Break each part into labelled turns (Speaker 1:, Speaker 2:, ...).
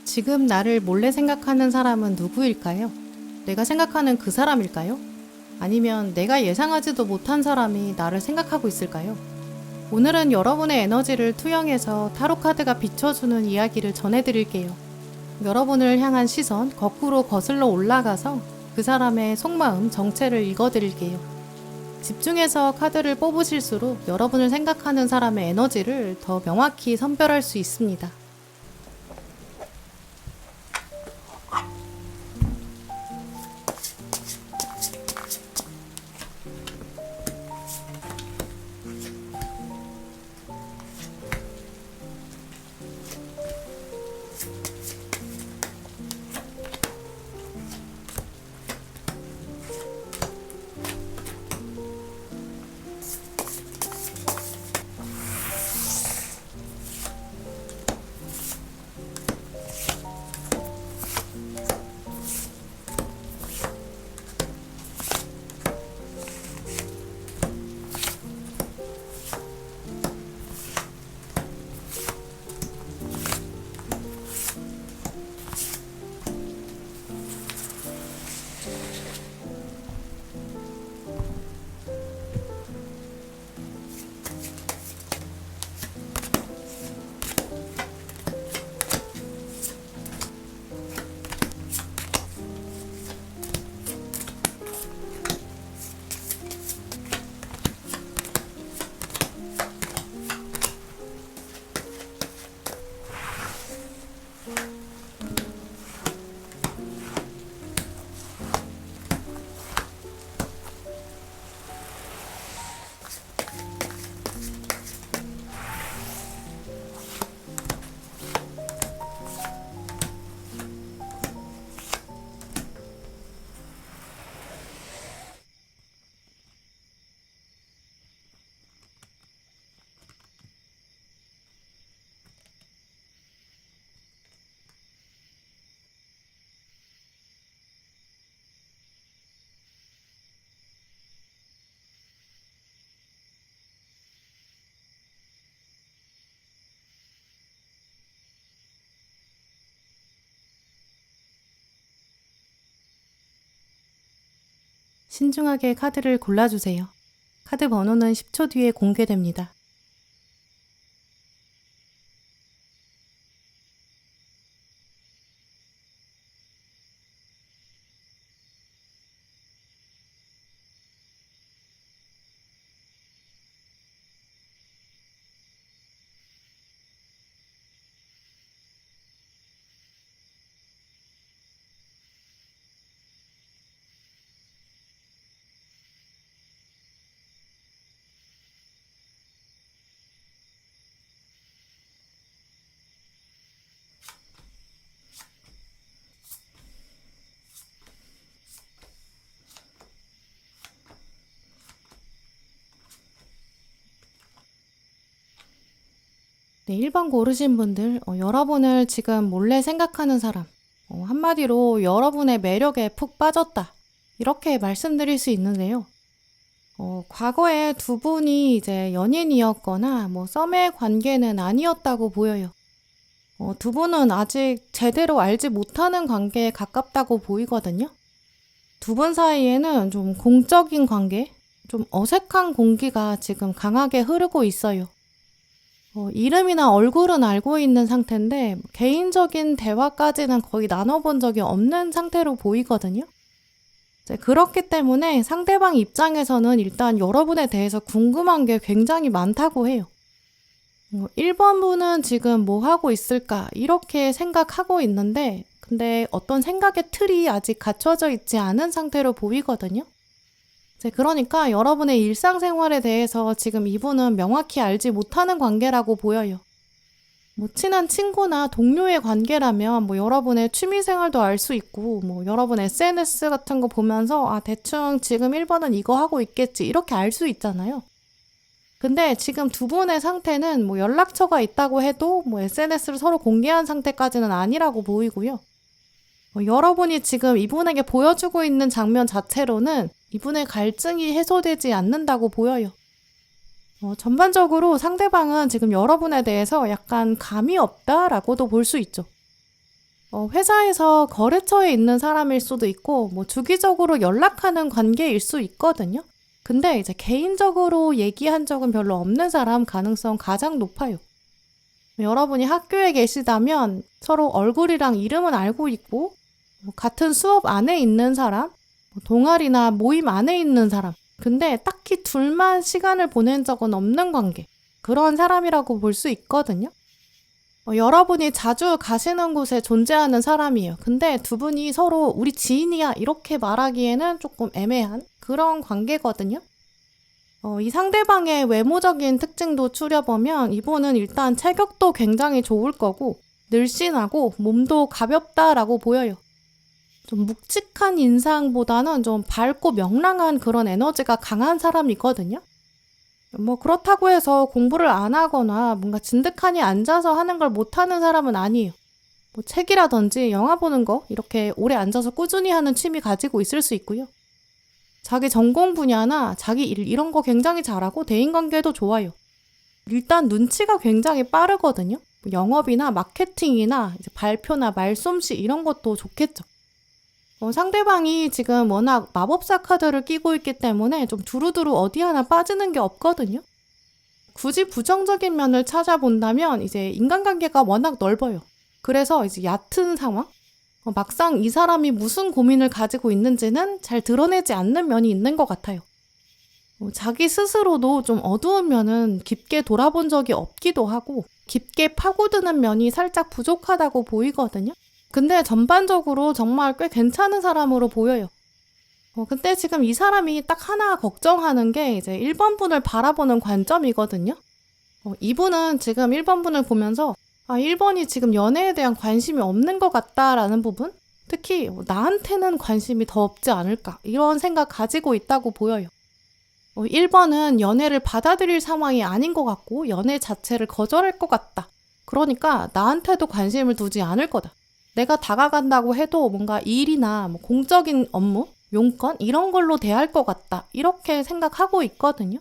Speaker 1: 지금 나를 몰래 생각하는 사람은 누구일까요? 내가 생각하는 그 사람일까요? 아니면 내가 예상하지도 못한 사람이 나를 생각하고 있을까요? 오늘은 여러분의 에너지를 투영해서 타로 카드가 비춰주는 이야기를 전해드릴게요. 여러분을 향한 시선 거꾸로 거슬러 올라가서 그 사람의 속마음, 정체를 읽어드릴게요. 집중해서 카드를 뽑으실수록 여러분을 생각하는 사람의 에너지를 더 명확히 선별할 수 있습니다. 신중하게 카드를 골라주세요. 카드 번호는 10초 뒤에 공개됩니다. 네, 1번 고르신 분들, 여러분을 지금 몰래 생각하는 사람, 한마디로 여러분의 매력에 푹 빠졌다. 이렇게 말씀드릴 수 있는데요. 과거에 두 분이 이제 연인이었거나 썸의 관계는 아니었다고 보여요. 두 분은 아직 제대로 알지 못하는 관계에 가깝다고 보이거든요. 두 분 사이에는 좀 공적인 관계, 좀 어색한 공기가 지금 강하게 흐르고 있어요. 이름이나 얼굴은 알고 있는 상태인데 개인적인 대화까지는 거의 나눠본 적이 없는 상태로 보이거든요. 이제 그렇기 때문에 상대방 입장에서는 일단 여러분에 대해서 궁금한 게 굉장히 많다고 해요. 1번 분은 지금 뭐 하고 있을까 이렇게 생각하고 있는데 근데 어떤 생각의 틀이 아직 갖춰져 있지 않은 상태로 보이거든요. 그러니까 여러분의 일상생활에 대해서 지금 이분은 명확히 알지 못하는 관계라고 보여요. 친한 친구나 동료의 관계라면 여러분의 취미생활도 알 수 있고 여러분 SNS 같은 거 보면서 대충 지금 1번은 이거 하고 있겠지 이렇게 알 수 있잖아요. 근데 지금 두 분의 상태는 연락처가 있다고 해도 SNS를 서로 공개한 상태까지는 아니라고 보이고요. 여러분이 지금 이분에게 보여주고 있는 장면 자체로는 이분의 갈증이 해소되지 않는다고 보여요. 전반적으로 상대방은 지금 여러분에 대해서 약간 감이 없다라고도 볼 수 있죠. 회사에서 거래처에 있는 사람일 수도 있고, 뭐 주기적으로 연락하는 관계일 수 있거든요. 근데 이제 개인적으로 얘기한 적은 별로 없는 사람 가능성 가장 높아요. 여러분이 학교에 계시다면 서로 얼굴이랑 이름은 알고 있고, 뭐 같은 수업 안에 있는 사람, 뭐 동아리나 모임 안에 있는 사람, 근데 딱히 둘만 시간을 보낸 적은 없는 관계, 그런 사람이라고 볼 수 있거든요. 여러분이 자주 가시는 곳에 존재하는 사람이에요. 근데 두 분이 서로 우리 지인이야 이렇게 말하기에는 조금 애매한 그런 관계거든요. 이 상대방의 외모적인 특징도 추려보면 이분은 일단 체격도 굉장히 좋을 거고 늘씬하고 몸도 가볍다라고 보여요. 좀 묵직한 인상보다는 좀 밝고 명랑한 그런 에너지가 강한 사람이거든요. 뭐 그렇다고 해서 공부를 안 하거나 뭔가 진득하니 앉아서 하는 걸 못하는 사람은 아니에요. 뭐 책이라든지 영화 보는 거 이렇게 오래 앉아서 꾸준히 하는 취미 가지고 있을 수 있고요. 자기 전공 분야나 자기 일 이런 거 굉장히 잘하고 대인관계도 좋아요. 일단 눈치가 굉장히 빠르거든요. 뭐 영업이나 마케팅이나 이제 발표나 말솜씨 이런 것도 좋겠죠. 상대방이 지금 워낙 마법사 카드를 끼고 있기 때문에 좀 두루두루 어디 하나 빠지는 게 없거든요. 굳이 부정적인 면을 찾아본다면 이제 인간관계가 워낙 넓어요. 그래서 이제 얕은 상황? 막상 이 사람이 무슨 고민을 가지고 있는지는 잘 드러내지 않는 면이 있는 것 같아요. 자기 스스로도 좀 어두운 면은 깊게 돌아본 적이 없기도 하고 깊게 파고드는 면이 살짝 부족하다고 보이거든요. 근데 전반적으로 정말 꽤 괜찮은 사람으로 보여요. 근데 지금 이 사람이 딱 하나 걱정하는 게 이제 1번 분을 바라보는 관점이거든요. 이분은 지금 1번 분을 보면서 1번이 지금 연애에 대한 관심이 없는 것 같다라는 부분? 특히 나한테는 관심이 더 없지 않을까 이런 생각 가지고 있다고 보여요. 1번은 연애를 받아들일 상황이 아닌 것 같고 연애 자체를 거절할 것 같다. 그러니까 나한테도 관심을 두지 않을 거다. 내가 다가간다고 해도 뭔가 일이나 뭐 공적인 업무, 용건 이런 걸로 대할 것 같다. 이렇게 생각하고 있거든요.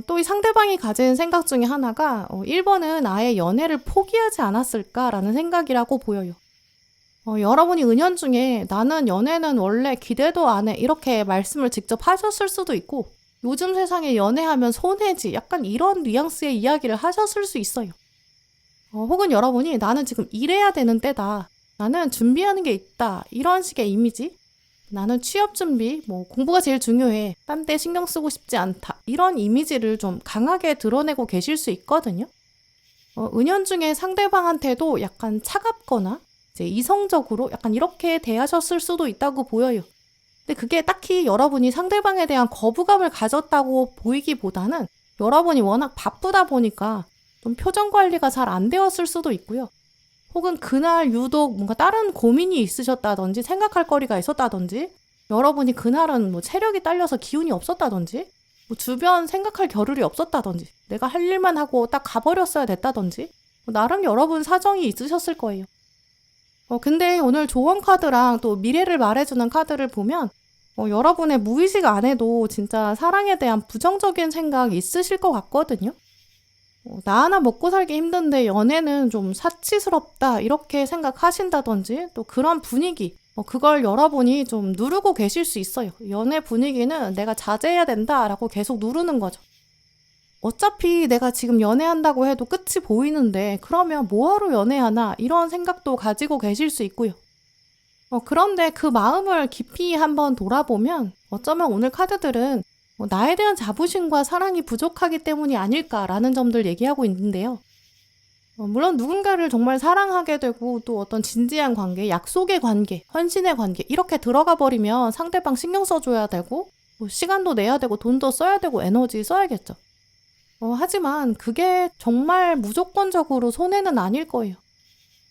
Speaker 1: 또 이 상대방이 가진 생각 중에 하나가 1번은 아예 연애를 포기하지 않았을까라는 생각이라고 보여요. 여러분이 은연중에 나는 연애는 원래 기대도 안 해 이렇게 말씀을 직접 하셨을 수도 있고 요즘 세상에 연애하면 손해지 약간 이런 뉘앙스의 이야기를 하셨을 수 있어요. 혹은 여러분이 나는 지금 일해야 되는 때다. 나는 준비하는 게 있다. 이런 식의 이미지. 나는 취업 준비, 뭐 공부가 제일 중요해. 딴 데 신경 쓰고 싶지 않다. 이런 이미지를 좀 강하게 드러내고 계실 수 있거든요. 은연중에 상대방한테도 약간 차갑거나 이제 이성적으로 약간 이렇게 대하셨을 수도 있다고 보여요. 근데 그게 딱히 여러분이 상대방에 대한 거부감을 가졌다고 보이기보다는 여러분이 워낙 바쁘다 보니까 좀 표정 관리가 잘 안 되었을 수도 있고요. 혹은 그날 유독 뭔가 다른 고민이 있으셨다든지 생각할 거리가 있었다든지 여러분이 그날은 뭐 체력이 딸려서 기운이 없었다든지 뭐 주변 생각할 겨를이 없었다든지 내가 할 일만 하고 딱 가버렸어야 됐다든지 나름 여러분 사정이 있으셨을 거예요. 근데 오늘 조언 카드랑 또 미래를 말해주는 카드를 보면 여러분의 무의식 안에도 진짜 사랑에 대한 부정적인 생각이 있으실 것 같거든요. 나 하나 먹고 살기 힘든데 연애는 좀 사치스럽다 이렇게 생각하신다든지 또 그런 분위기 그걸 여러분이 좀 누르고 계실 수 있어요. 연애 분위기는 내가 자제해야 된다라고 계속 누르는 거죠. 어차피 내가 지금 연애한다고 해도 끝이 보이는데 그러면 뭐하러 연애하나 이런 생각도 가지고 계실 수 있고요. 그런데 그 마음을 깊이 한번 돌아보면 어쩌면 오늘 카드들은 나에 대한 자부심과 사랑이 부족하기 때문이 아닐까라는 점들 얘기하고 있는데요. 물론 누군가를 정말 사랑하게 되고 또 어떤 진지한 관계, 약속의 관계, 헌신의 관계 이렇게 들어가 버리면 상대방 신경 써줘야 되고 시간도 내야 되고 돈도 써야 되고 에너지 써야겠죠. 하지만 그게 정말 무조건적으로 손해는 아닐 거예요.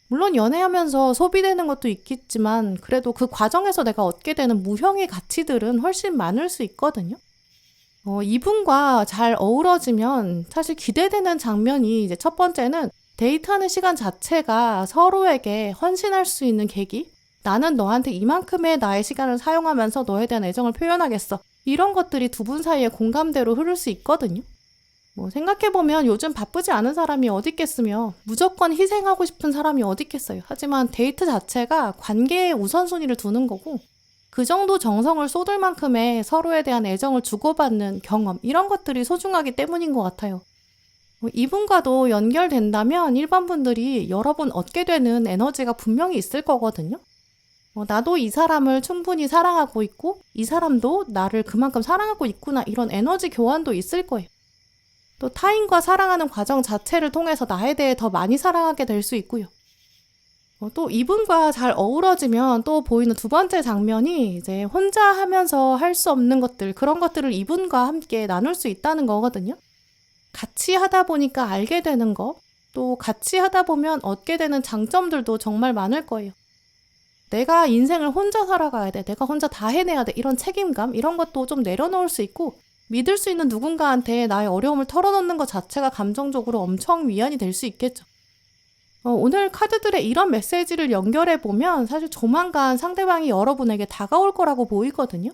Speaker 1: 물론 연애하면서 소비되는 것도 있겠지만 그래도 그 과정에서 내가 얻게 되는 무형의 가치들은 훨씬 많을 수 있거든요. 이분과 잘 어우러지면 사실 기대되는 장면이 이제 첫 번째는 데이트하는 시간 자체가 서로에게 헌신할 수 있는 계기? 나는 너한테 이만큼의 나의 시간을 사용하면서 너에 대한 애정을 표현하겠어. 이런 것들이 두 분 사이의 공감대로 흐를 수 있거든요. 생각해보면 요즘 바쁘지 않은 사람이 어디 있겠으며 무조건 희생하고 싶은 사람이 어디 있겠어요. 하지만 데이트 자체가 관계의 우선순위를 두는 거고 그 정도 정성을 쏟을 만큼의 서로에 대한 애정을 주고받는 경험 이런 것들이 소중하기 때문인 것 같아요. 이분과도 연결된다면 일반 분들이 여러 번 얻게 되는 에너지가 분명히 있을 거거든요. 나도 이 사람을 충분히 사랑하고 있고 이 사람도 나를 그만큼 사랑하고 있구나 이런 에너지 교환도 있을 거예요. 또 타인과 사랑하는 과정 자체를 통해서 나에 대해 더 많이 사랑하게 될 수 있고요. 또 이분과 잘 어우러지면 또 보이는 두 번째 장면이 이제 혼자 하면서 할 수 없는 것들, 그런 것들을 이분과 함께 나눌 수 있다는 거거든요. 같이 하다 보니까 알게 되는 거, 또 같이 하다 보면 얻게 되는 장점들도 정말 많을 거예요. 내가 인생을 혼자 살아가야 돼, 내가 혼자 다 해내야 돼, 이런 책임감, 이런 것도 좀 내려놓을 수 있고 믿을 수 있는 누군가한테 나의 어려움을 털어놓는 것 자체가 감정적으로 엄청 위안이 될 수 있겠죠. 오늘 카드들의 이런 메시지를 연결해보면 사실 조만간 상대방이 여러분에게 다가올 거라고 보이거든요.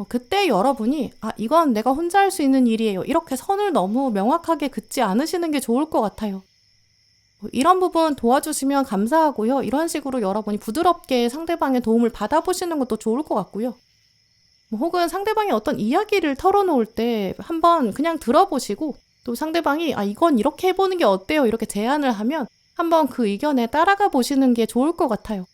Speaker 1: 그때 여러분이 이건 내가 혼자 할 수 있는 일이에요. 이렇게 선을 너무 명확하게 긋지 않으시는 게 좋을 것 같아요. 이런 부분 도와주시면 감사하고요. 이런 식으로 여러분이 부드럽게 상대방의 도움을 받아보시는 것도 좋을 것 같고요. 혹은 상대방이 어떤 이야기를 털어놓을 때 한번 그냥 들어보시고 또 상대방이 이건 이렇게 해보는 게 어때요? 이렇게 제안을 하면 한번 그 의견에 따라가 보시는 게 좋을 것 같아요.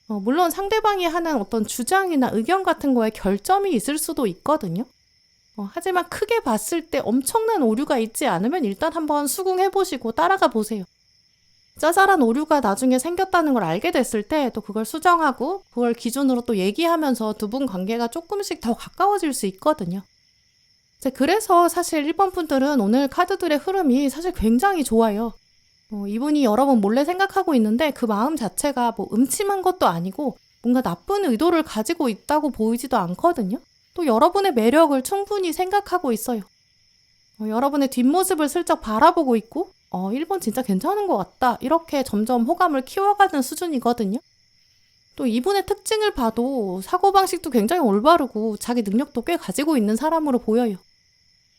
Speaker 1: 물론 상대방이 하는 어떤 주장이나 의견 같은 거에 결점이 있을 수도 있거든요. 하지만 크게 봤을 때 엄청난 오류가 있지 않으면 일단 한번 수긍해보시고 따라가 보세요. 짜잘한 오류가 나중에 생겼다는 걸 알게 됐을 때 또 그걸 수정하고 그걸 기준으로 또 얘기하면서 두 분 관계가 조금씩 더 가까워질 수 있거든요. 그래서 사실 1번 분들은 오늘 카드들의 흐름이 사실 굉장히 좋아요. 이분이 여러분 몰래 생각하고 있는데 그 마음 자체가 음침한 것도 아니고 뭔가 나쁜 의도를 가지고 있다고 보이지도 않거든요. 또 여러분의 매력을 충분히 생각하고 있어요. 여러분의 뒷모습을 슬쩍 바라보고 있고 1번 진짜 괜찮은 것 같다. 이렇게 점점 호감을 키워가는 수준이거든요. 또 이분의 특징을 봐도 사고방식도 굉장히 올바르고 자기 능력도 꽤 가지고 있는 사람으로 보여요.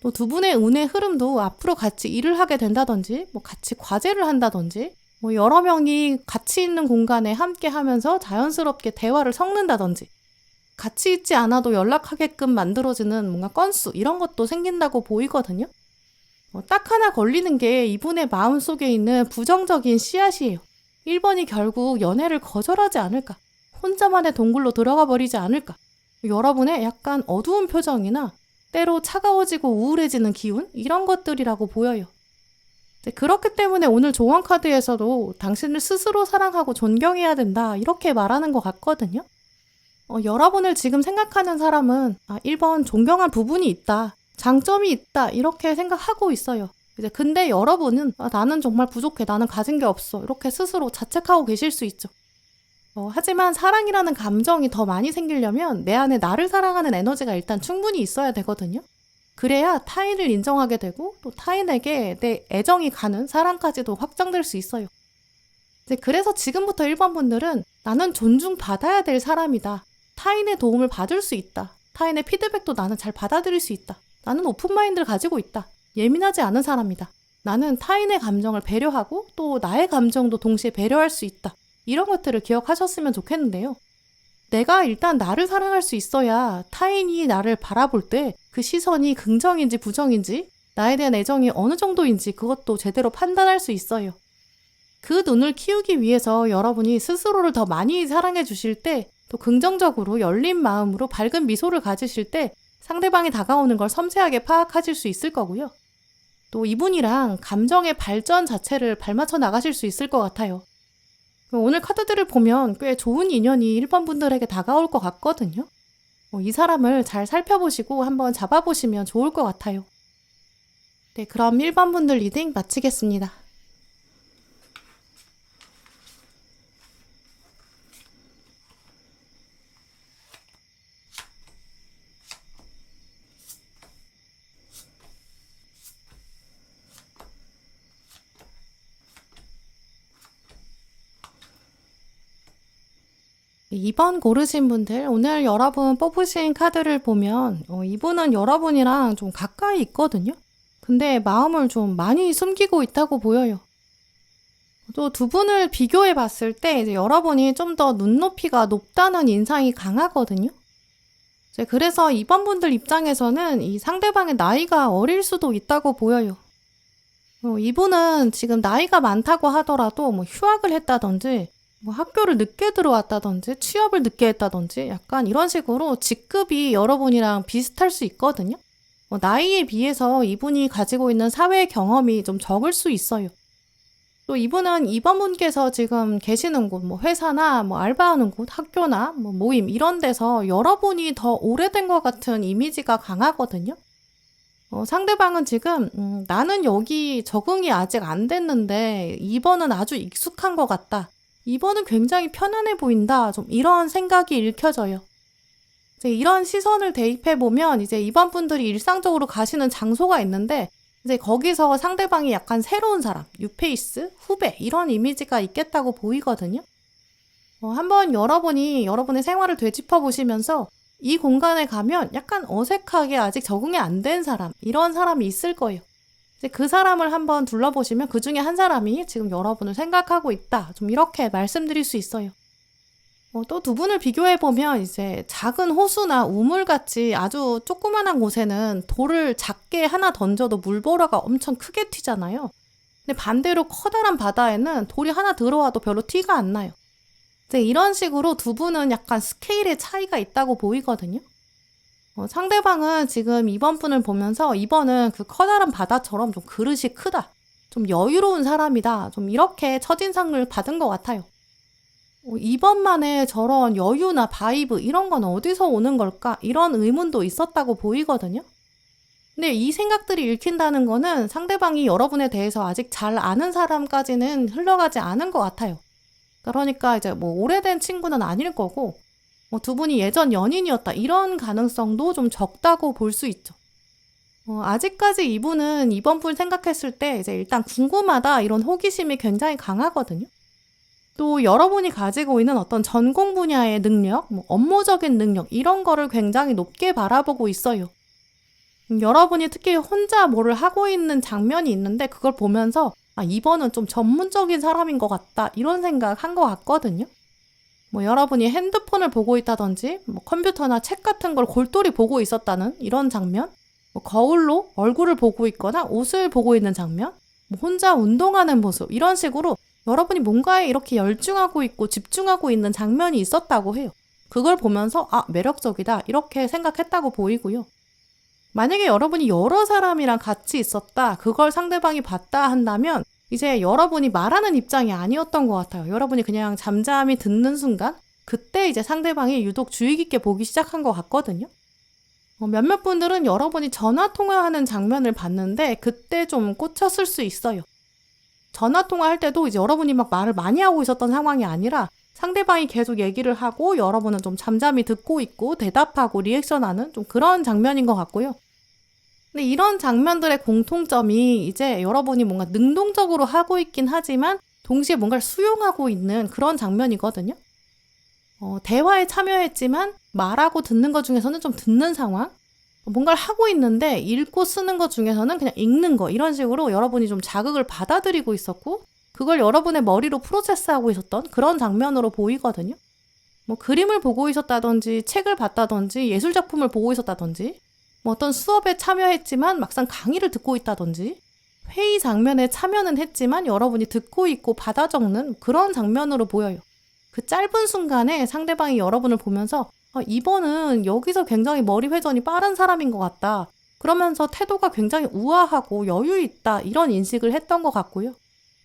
Speaker 1: 또 두 분의 운의 흐름도 앞으로 같이 일을 하게 된다든지 같이 과제를 한다든지 여러 명이 같이 있는 공간에 함께 하면서 자연스럽게 대화를 섞는다든지 같이 있지 않아도 연락하게끔 만들어지는 뭔가 건수 이런 것도 생긴다고 보이거든요. 딱 하나 걸리는 게 이분의 마음속에 있는 부정적인 씨앗이에요. 1번이 결국 연애를 거절하지 않을까? 혼자만의 동굴로 들어가 버리지 않을까? 여러분의 약간 어두운 표정이나 때로 차가워지고 우울해지는 기운? 이런 것들이라고 보여요. 그렇기 때문에 오늘 조언 카드에서도 당신을 스스로 사랑하고 존경해야 된다 이렇게 말하는 것 같거든요. 여러분을 지금 생각하는 사람은 1번 존경할 부분이 있다. 장점이 있다 이렇게 생각하고 있어요. 근데 여러분은 나는 정말 부족해. 나는 가진 게 없어. 이렇게 스스로 자책하고 계실 수 있죠. 하지만 사랑이라는 감정이 더 많이 생기려면 내 안에 나를 사랑하는 에너지가 일단 충분히 있어야 되거든요. 그래야 타인을 인정하게 되고 또 타인에게 내 애정이 가는 사랑까지도 확장될 수 있어요. 그래서 지금부터 1번 분들은 나는 존중받아야 될 사람이다. 타인의 도움을 받을 수 있다. 타인의 피드백도 나는 잘 받아들일 수 있다. 나는 오픈마인드를 가지고 있다. 예민하지 않은 사람이다. 나는 타인의 감정을 배려하고 또 나의 감정도 동시에 배려할 수 있다. 이런 것들을 기억하셨으면 좋겠는데요. 내가 일단 나를 사랑할 수 있어야 타인이 나를 바라볼 때 그 시선이 긍정인지 부정인지 나에 대한 애정이 어느 정도인지 그것도 제대로 판단할 수 있어요. 그 눈을 키우기 위해서 여러분이 스스로를 더 많이 사랑해 주실 때 또 긍정적으로 열린 마음으로 밝은 미소를 가지실 때 상대방이 다가오는 걸 섬세하게 파악하실 수 있을 거고요. 또 이분이랑 감정의 발전 자체를 발맞춰 나가실 수 있을 것 같아요. 오늘 카드들을 보면 꽤 좋은 인연이 1번 분들에게 다가올 것 같거든요. 이 사람을 잘 살펴보시고 한번 잡아보시면 좋을 것 같아요. 네, 그럼 1번 분들 리딩 마치겠습니다. 네, 2번 고르신 분들 오늘 여러분 뽑으신 카드를 보면 이분은 여러분이랑 좀 가까이 있거든요. 근데 마음을 좀 많이 숨기고 있다고 보여요. 또 두 분을 비교해 봤을 때 이제 여러분이 좀 더 눈높이가 높다는 인상이 강하거든요. 이제 그래서 이번 분들 입장에서는 이 상대방의 나이가 어릴 수도 있다고 보여요. 이분은 지금 나이가 많다고 하더라도 뭐 휴학을 했다든지 뭐 학교를 늦게 들어왔다든지 취업을 늦게 했다든지 약간 이런 식으로 직급이 여러분이랑 비슷할 수 있거든요. 나이에 비해서 이분이 가지고 있는 사회 경험이 좀 적을 수 있어요. 또 이분은 이번 분께서 지금 계시는 곳, 뭐 회사나 뭐 알바하는 곳, 학교나 뭐 모임 이런 데서 여러분이 더 오래된 것 같은 이미지가 강하거든요. 상대방은 지금 나는 여기 적응이 아직 안 됐는데 이번은 아주 익숙한 것 같다. 이번은 굉장히 편안해 보인다. 좀 이런 생각이 읽혀져요. 이제 이런 시선을 대입해 보면 이제 이번 분들이 일상적으로 가시는 장소가 있는데 이제 거기서 상대방이 약간 새로운 사람, 뉴페이스, 후배 이런 이미지가 있겠다고 보이거든요. 한번 여러분이 여러분의 생활을 되짚어 보시면서 이 공간에 가면 약간 어색하게 아직 적응이 안 된 사람, 이런 사람이 있을 거예요. 이제 그 사람을 한번 둘러보시면 그 중에 한 사람이 지금 여러분을 생각하고 있다. 좀 이렇게 말씀드릴 수 있어요. 또 두 분을 비교해보면 이제 작은 호수나 우물같이 아주 조그만한 곳에는 돌을 작게 하나 던져도 물보라가 엄청 크게 튀잖아요. 근데 반대로 커다란 바다에는 돌이 하나 들어와도 별로 티가 안 나요. 이제 이런 식으로 두 분은 약간 스케일의 차이가 있다고 보이거든요. 상대방은 지금 이번 분을 보면서 이번은 그 커다란 바다처럼 좀 그릇이 크다. 좀 여유로운 사람이다. 좀 이렇게 첫인상을 받은 것 같아요. 이번만에 저런 여유나 바이브 이런 건 어디서 오는 걸까? 이런 의문도 있었다고 보이거든요. 근데 이 생각들이 읽힌다는 거는 상대방이 여러분에 대해서 아직 잘 아는 사람까지는 흘러가지 않은 것 같아요. 그러니까 이제 뭐 오래된 친구는 아닐 거고 두 분이 예전 연인이었다 이런 가능성도 좀 적다고 볼 수 있죠. 아직까지 이분은 이번 분 생각했을 때 이제 일단 궁금하다 이런 호기심이 굉장히 강하거든요. 또 여러분이 가지고 있는 어떤 전공 분야의 능력, 뭐 업무적인 능력 이런 거를 굉장히 높게 바라보고 있어요. 여러분이 특히 혼자 뭐를 하고 있는 장면이 있는데 그걸 보면서 이번은 좀 전문적인 사람인 것 같다 이런 생각 한 것 같거든요. 뭐 여러분이 핸드폰을 보고 있다든지 뭐 컴퓨터나 책 같은 걸 골똘히 보고 있었다는 이런 장면, 뭐 거울로 얼굴을 보고 있거나 옷을 보고 있는 장면, 뭐 혼자 운동하는 모습 이런 식으로 여러분이 뭔가에 이렇게 열중하고 있고 집중하고 있는 장면이 있었다고 해요. 그걸 보면서 매력적이다 이렇게 생각했다고 보이고요. 만약에 여러분이 여러 사람이랑 같이 있었다, 그걸 상대방이 봤다 한다면 이제 여러분이 말하는 입장이 아니었던 것 같아요. 여러분이 그냥 잠잠히 듣는 순간 그때 이제 상대방이 유독 주의 깊게 보기 시작한 것 같거든요. 몇몇 분들은 여러분이 전화 통화하는 장면을 봤는데 그때 좀 꽂혔을 수 있어요. 전화 통화할 때도 이제 여러분이 막 말을 많이 하고 있었던 상황이 아니라 상대방이 계속 얘기를 하고 여러분은 좀 잠잠히 듣고 있고 대답하고 리액션하는 좀 그런 장면인 것 같고요. 근데 이런 장면들의 공통점이 이제 여러분이 뭔가 능동적으로 하고 있긴 하지만 동시에 뭔가를 수용하고 있는 그런 장면이거든요. 대화에 참여했지만 말하고 듣는 것 중에서는 좀 듣는 상황, 뭔가를 하고 있는데 읽고 쓰는 것 중에서는 그냥 읽는 거 이런 식으로 여러분이 좀 자극을 받아들이고 있었고 그걸 여러분의 머리로 프로세스하고 있었던 그런 장면으로 보이거든요. 뭐 그림을 보고 있었다든지 책을 봤다든지 예술작품을 보고 있었다든지 뭐 어떤 수업에 참여했지만 막상 강의를 듣고 있다든지 회의 장면에 참여는 했지만 여러분이 듣고 있고 받아 적는 그런 장면으로 보여요. 그 짧은 순간에 상대방이 여러분을 보면서 이번은 여기서 굉장히 머리 회전이 빠른 사람인 것 같다. 그러면서 태도가 굉장히 우아하고 여유 있다. 이런 인식을 했던 것 같고요.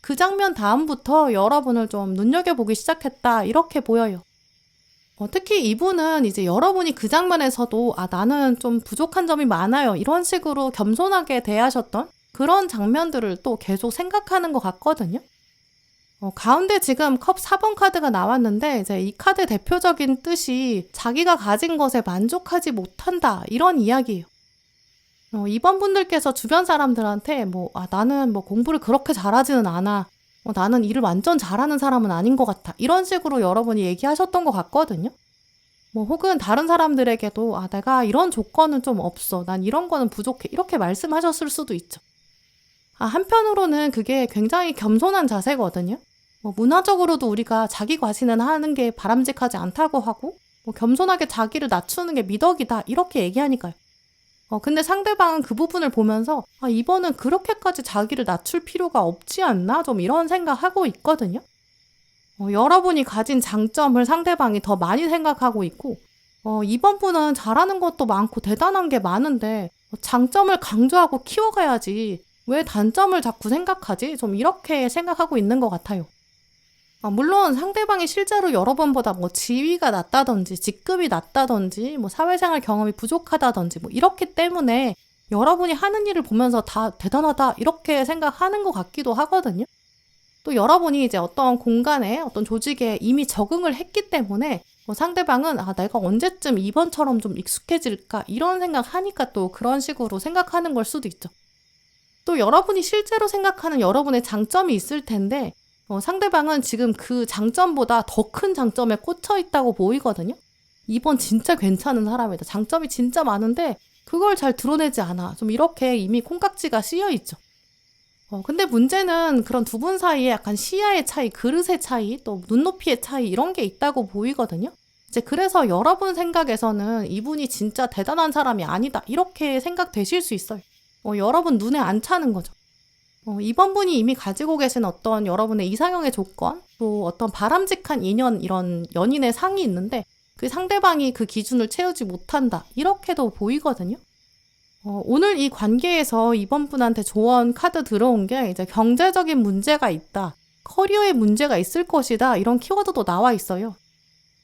Speaker 1: 그 장면 다음부터 여러분을 좀 눈여겨보기 시작했다. 이렇게 보여요. 특히 이분은 이제 여러분이 그 장면에서도 나는 좀 부족한 점이 많아요. 이런 식으로 겸손하게 대하셨던 그런 장면들을 또 계속 생각하는 것 같거든요. 가운데 지금 컵 4번 카드가 나왔는데 이제 이 카드 대표적인 뜻이 자기가 가진 것에 만족하지 못한다 이런 이야기예요. 이번 분들께서 주변 사람들한테 나는 공부를 그렇게 잘하지는 않아. 나는 일을 완전 잘하는 사람은 아닌 것 같아. 이런 식으로 여러분이 얘기하셨던 것 같거든요. 혹은 다른 사람들에게도 내가 이런 조건은 좀 없어. 난 이런 거는 부족해. 이렇게 말씀하셨을 수도 있죠. 한편으로는 그게 굉장히 겸손한 자세거든요. 문화적으로도 우리가 자기 과신은 하는 게 바람직하지 않다고 하고, 겸손하게 자기를 낮추는 게 미덕이다 이렇게 얘기하니까요. 근데 상대방은 그 부분을 보면서 이번은 그렇게까지 자기를 낮출 필요가 없지 않나? 좀 이런 생각하고 있거든요. 여러분이 가진 장점을 상대방이 더 많이 생각하고 있고, 이번 분은 잘하는 것도 많고 대단한 게 많은데 장점을 강조하고 키워가야지 왜 단점을 자꾸 생각하지? 좀 이렇게 생각하고 있는 것 같아요. 물론 상대방이 실제로 여러분보다 지위가 낮다든지 직급이 낮다든지 사회생활 경험이 부족하다든지 이렇기 때문에 여러분이 하는 일을 보면서 다 대단하다 이렇게 생각하는 것 같기도 하거든요. 또 여러분이 이제 어떤 공간에 어떤 조직에 이미 적응을 했기 때문에 상대방은 내가 언제쯤 이번처럼 좀 익숙해질까 이런 생각하니까 또 그런 식으로 생각하는 걸 수도 있죠. 또 여러분이 실제로 생각하는 여러분의 장점이 있을 텐데 상대방은 지금 그 장점보다 더 큰 장점에 꽂혀 있다고 보이거든요. 이번 진짜 괜찮은 사람이다. 장점이 진짜 많은데 그걸 잘 드러내지 않아. 좀 이렇게 이미 콩깍지가 씌여 있죠. 근데 문제는 그런 두 분 사이에 약간 시야의 차이, 그릇의 차이, 또 눈높이의 차이 이런 게 있다고 보이거든요. 이제 그래서 여러분 생각에서는 이분이 진짜 대단한 사람이 아니다. 이렇게 생각되실 수 있어요. 여러분 눈에 안 차는 거죠. 이번 분이 이미 가지고 계신 어떤 여러분의 이상형의 조건, 또 어떤 바람직한 인연, 이런 연인의 상이 있는데 그 상대방이 그 기준을 채우지 못한다. 이렇게도 보이거든요. 오늘 이 관계에서 이번 분한테 조언 카드 들어온 게 이제 경제적인 문제가 있다. 커리어에 문제가 있을 것이다. 이런 키워드도 나와 있어요.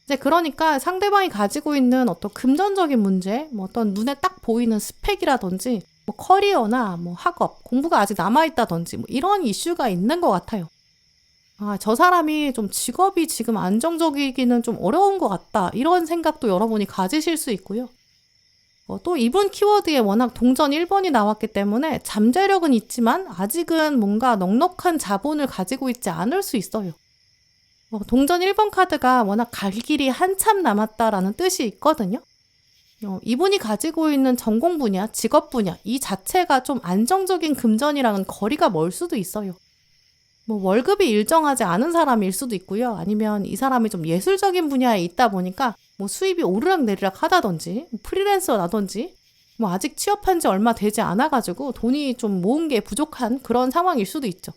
Speaker 1: 이제 그러니까 상대방이 가지고 있는 어떤 금전적인 문제, 어떤 눈에 딱 보이는 스펙이라든지 커리어나 학업, 공부가 아직 남아있다든지 이런 이슈가 있는 것 같아요. 저 사람이 좀 직업이 지금 안정적이기는 좀 어려운 것 같다. 이런 생각도 여러분이 가지실 수 있고요. 또 이분 키워드에 워낙 동전 1번이 나왔기 때문에 잠재력은 있지만 아직은 뭔가 넉넉한 자본을 가지고 있지 않을 수 있어요. 동전 1번 카드가 워낙 갈 길이 한참 남았다라는 뜻이 있거든요. 이분이 가지고 있는 전공 분야, 직업 분야 이 자체가 좀 안정적인 금전이랑은 거리가 멀 수도 있어요. 월급이 일정하지 않은 사람일 수도 있고요. 아니면 이 사람이 좀 예술적인 분야에 있다 보니까 수입이 오르락내리락 하다든지 프리랜서라든지 아직 취업한 지 얼마 되지 않아가지고 돈이 좀 모은 게 부족한 그런 상황일 수도 있죠.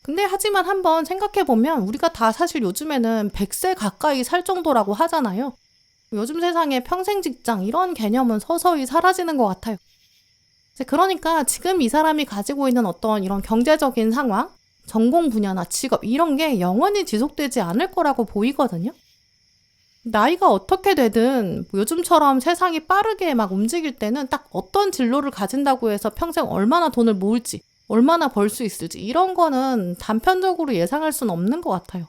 Speaker 1: 근데 하지만 한번 생각해보면 우리가 다 사실 요즘에는 100세 가까이 살 정도라고 하잖아요. 요즘 세상에 평생 직장 이런 개념은 서서히 사라지는 것 같아요. 그러니까 지금 이 사람이 가지고 있는 어떤 이런 경제적인 상황, 전공 분야나 직업 이런 게 영원히 지속되지 않을 거라고 보이거든요. 나이가 어떻게 되든 요즘처럼 세상이 빠르게 막 움직일 때는 딱 어떤 진로를 가진다고 해서 평생 얼마나 돈을 모을지, 얼마나 벌 수 있을지 이런 거는 단편적으로 예상할 수는 없는 것 같아요.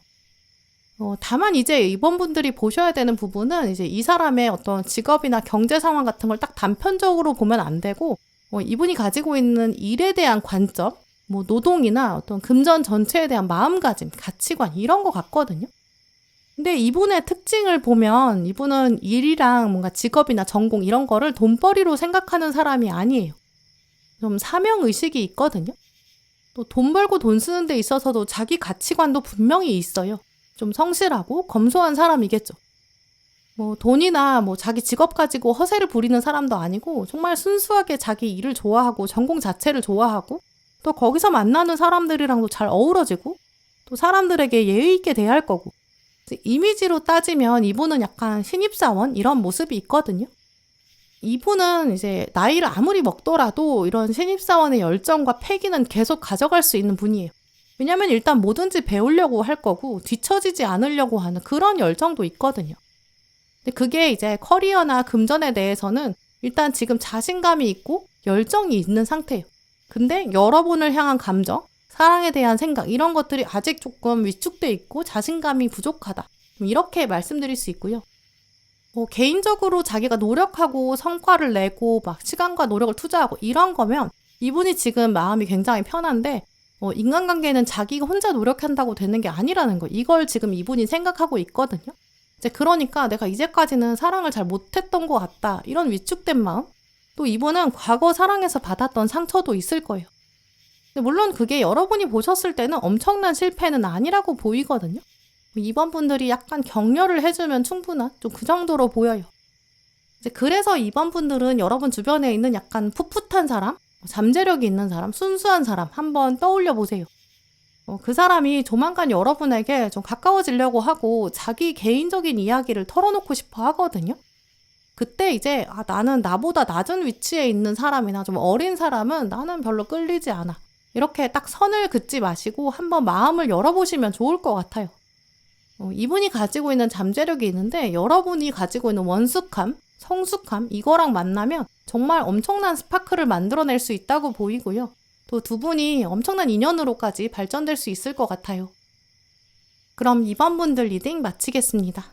Speaker 1: 다만 이제 이번 분들이 보셔야 되는 부분은 이제 이 사람의 어떤 직업이나 경제 상황 같은 걸 딱 단편적으로 보면 안 되고 이분이 가지고 있는 일에 대한 관점, 노동이나 어떤 금전 전체에 대한 마음가짐, 가치관 이런 것 같거든요. 근데 이분의 특징을 보면 이분은 일이랑 뭔가 직업이나 전공 이런 거를 돈벌이로 생각하는 사람이 아니에요. 좀 사명의식이 있거든요. 또 돈 벌고 돈 쓰는 데 있어서도 자기 가치관도 분명히 있어요. 좀 성실하고 검소한 사람이겠죠. 돈이나 자기 직업 가지고 허세를 부리는 사람도 아니고 정말 순수하게 자기 일을 좋아하고 전공 자체를 좋아하고 또 거기서 만나는 사람들이랑도 잘 어우러지고 또 사람들에게 예의 있게 대할 거고 이미지로 따지면 이분은 약간 신입사원 이런 모습이 있거든요. 이분은 이제 나이를 아무리 먹더라도 이런 신입사원의 열정과 패기는 계속 가져갈 수 있는 분이에요. 왜냐면 일단 뭐든지 배우려고 할 거고 뒤처지지 않으려고 하는 그런 열정도 있거든요. 근데 그게 이제 커리어나 금전에 대해서는 일단 지금 자신감이 있고 열정이 있는 상태예요. 근데 여러분을 향한 감정, 사랑에 대한 생각 이런 것들이 아직 조금 위축돼 있고 자신감이 부족하다. 이렇게 말씀드릴 수 있고요. 개인적으로 자기가 노력하고 성과를 내고 막 시간과 노력을 투자하고 이런 거면 이분이 지금 마음이 굉장히 편한데 인간관계는 자기가 혼자 노력한다고 되는 게 아니라는 거. 이걸 지금 이분이 생각하고 있거든요. 이제 그러니까 내가 이제까지는 사랑을 잘 못했던 것 같다. 이런 위축된 마음. 또 이분은 과거 사랑에서 받았던 상처도 있을 거예요. 근데 물론 그게 여러분이 보셨을 때는 엄청난 실패는 아니라고 보이거든요. 2번 분들이 약간 격려를 해주면 충분한 좀 그 정도로 보여요. 이제 그래서 2번 분들은 여러분 주변에 있는 약간 풋풋한 사람, 잠재력이 있는 사람, 순수한 사람 한번 떠올려 보세요. 그 사람이 조만간 여러분에게 좀 가까워지려고 하고 자기 개인적인 이야기를 털어놓고 싶어 하거든요. 그때 이제 나는 나보다 낮은 위치에 있는 사람이나 좀 어린 사람은 나는 별로 끌리지 않아. 이렇게 딱 선을 긋지 마시고 한번 마음을 열어보시면 좋을 것 같아요. 이분이 가지고 있는 잠재력이 있는데 여러분이 가지고 있는 원숙함, 성숙함 이거랑 만나면 정말 엄청난 스파크를 만들어낼 수 있다고 보이고요. 또 두 분이 엄청난 인연으로까지 발전될 수 있을 것 같아요. 그럼 2번 분들 리딩 마치겠습니다.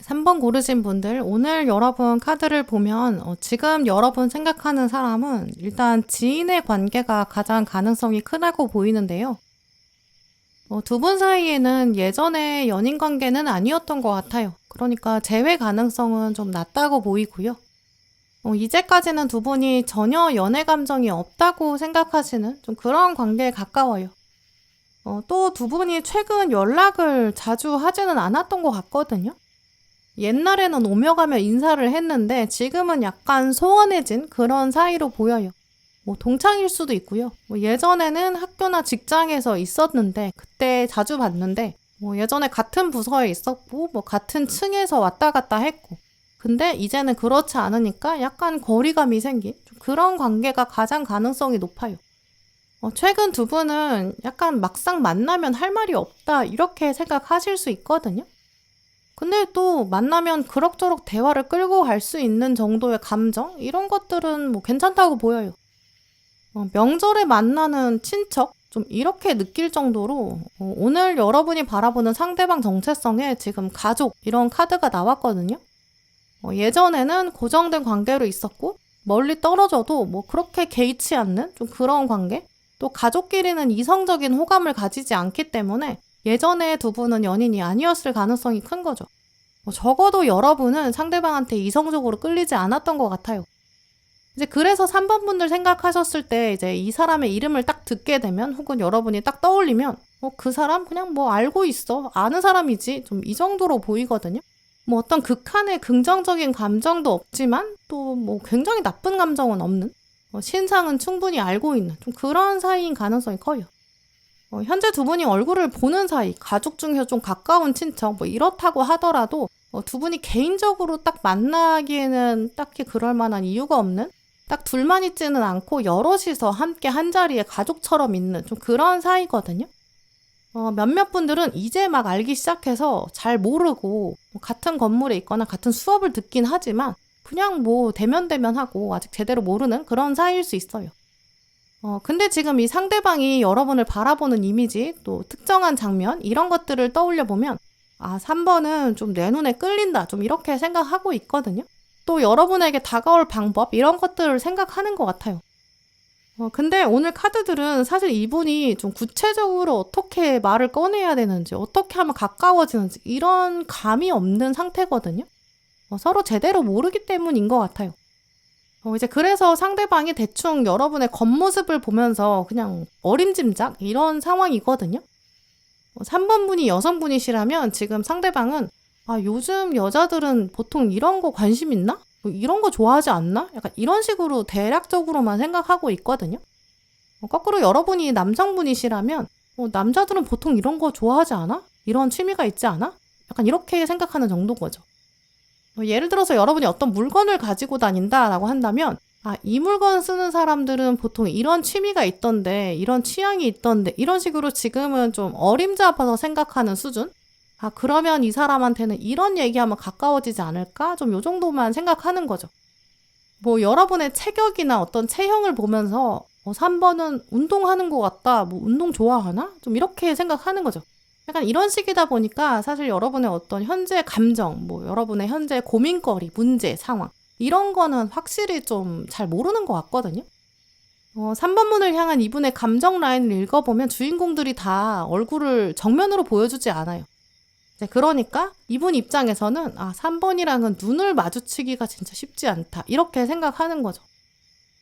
Speaker 1: 삼 번 고르신 분들, 오늘 여러분 카드를 보면 지금 여러분 생각하는 사람은 일단 지인의 관계가 가장 가능성이 크다고 보이는데요. 두 분 사이에는 예전에 연인 관계는 아니었던 것 같아요. 그러니까 재회 가능성은 좀 낮다고 보이고요. 이제까지는 두 분이 전혀 연애 감정이 없다고 생각하시는 좀 그런 관계에 가까워요. 또 두 분이 최근 연락을 자주 하지는 않았던 것 같거든요. 옛날에는 오며 가며 인사를 했는데 지금은 약간 소원해진 그런 사이로 보여요. 동창일 수도 있고요. 예전에는 학교나 직장에서 있었는데 그때 자주 봤는데 예전에 같은 부서에 있었고 같은 층에서 왔다 갔다 했고 근데 이제는 그렇지 않으니까 약간 거리감이 생긴 그런 관계가 가장 가능성이 높아요. 최근 두 분은 약간 막상 만나면 할 말이 없다 이렇게 생각하실 수 있거든요. 근데 또 만나면 그럭저럭 대화를 끌고 갈 수 있는 정도의 감정? 이런 것들은 괜찮다고 보여요. 명절에 만나는 친척? 좀 이렇게 느낄 정도로 오늘 여러분이 바라보는 상대방 정체성에 지금 가족 이런 카드가 나왔거든요. 예전에는 고정된 관계로 있었고 멀리 떨어져도 그렇게 개의치 않는 좀 그런 관계? 또 가족끼리는 이성적인 호감을 가지지 않기 때문에 예전에 두 분은 연인이 아니었을 가능성이 큰 거죠. 적어도 여러분은 상대방한테 이성적으로 끌리지 않았던 것 같아요. 이제 그래서 3번 분들 생각하셨을 때 이제 이 사람의 이름을 딱 듣게 되면 혹은 여러분이 딱 떠올리면 그 사람 그냥 알고 있어. 아는 사람이지. 좀 이 정도로 보이거든요. 어떤 극한의 긍정적인 감정도 없지만 또 굉장히 나쁜 감정은 없는 신상은 충분히 알고 있는 좀 그런 사이인 가능성이 커요. 현재 두 분이 얼굴을 보는 사이, 가족 중에서 좀 가까운 친척, 이렇다고 하더라도 두 분이 개인적으로 딱 만나기에는 딱히 그럴 만한 이유가 없는 딱 둘만 있지는 않고 여럿이서 함께 한자리에 가족처럼 있는 좀 그런 사이거든요. 몇몇 분들은 이제 막 알기 시작해서 잘 모르고 같은 건물에 있거나 같은 수업을 듣긴 하지만 그냥 대면대면하고 아직 제대로 모르는 그런 사이일 수 있어요. 근데 지금 이 상대방이 여러분을 바라보는 이미지, 또 특정한 장면, 이런 것들을 떠올려 보면 3번은 좀 내 눈에 끌린다. 좀 이렇게 생각하고 있거든요. 또 여러분에게 다가올 방법, 이런 것들을 생각하는 것 같아요. 근데 오늘 카드들은 사실 이분이 좀 구체적으로 어떻게 말을 꺼내야 되는지, 어떻게 하면 가까워지는지, 이런 감이 없는 상태거든요. 서로 제대로 모르기 때문인 것 같아요. 이제 그래서 상대방이 대충 여러분의 겉모습을 보면서 그냥 어림짐작 이런 상황이거든요. 3번 분이 여성분이시라면 지금 상대방은 요즘 여자들은 보통 이런 거 관심 있나? 이런 거 좋아하지 않나? 약간 이런 식으로 대략적으로만 생각하고 있거든요. 거꾸로 여러분이 남성분이시라면 남자들은 보통 이런 거 좋아하지 않아? 이런 취미가 있지 않아? 약간 이렇게 생각하는 정도인 거죠. 예를 들어서 여러분이 어떤 물건을 가지고 다닌다라고 한다면 이 물건 쓰는 사람들은 보통 이런 취미가 있던데 이런 취향이 있던데 이런 식으로 지금은 좀 어림잡아서 생각하는 수준? 그러면 이 사람한테는 이런 얘기하면 가까워지지 않을까? 좀 요 정도만 생각하는 거죠. 여러분의 체격이나 어떤 체형을 보면서 3번은 운동하는 것 같다. 운동 좋아하나? 좀 이렇게 생각하는 거죠. 약간 이런 식이다 보니까 사실 여러분의 어떤 현재 감정, 여러분의 현재 고민거리, 문제, 상황 이런 거는 확실히 좀 잘 모르는 것 같거든요. 3번 문을 향한 이분의 감정 라인을 읽어보면 주인공들이 다 얼굴을 정면으로 보여주지 않아요. 그러니까 이분 입장에서는 3번이랑은 눈을 마주치기가 진짜 쉽지 않다. 이렇게 생각하는 거죠.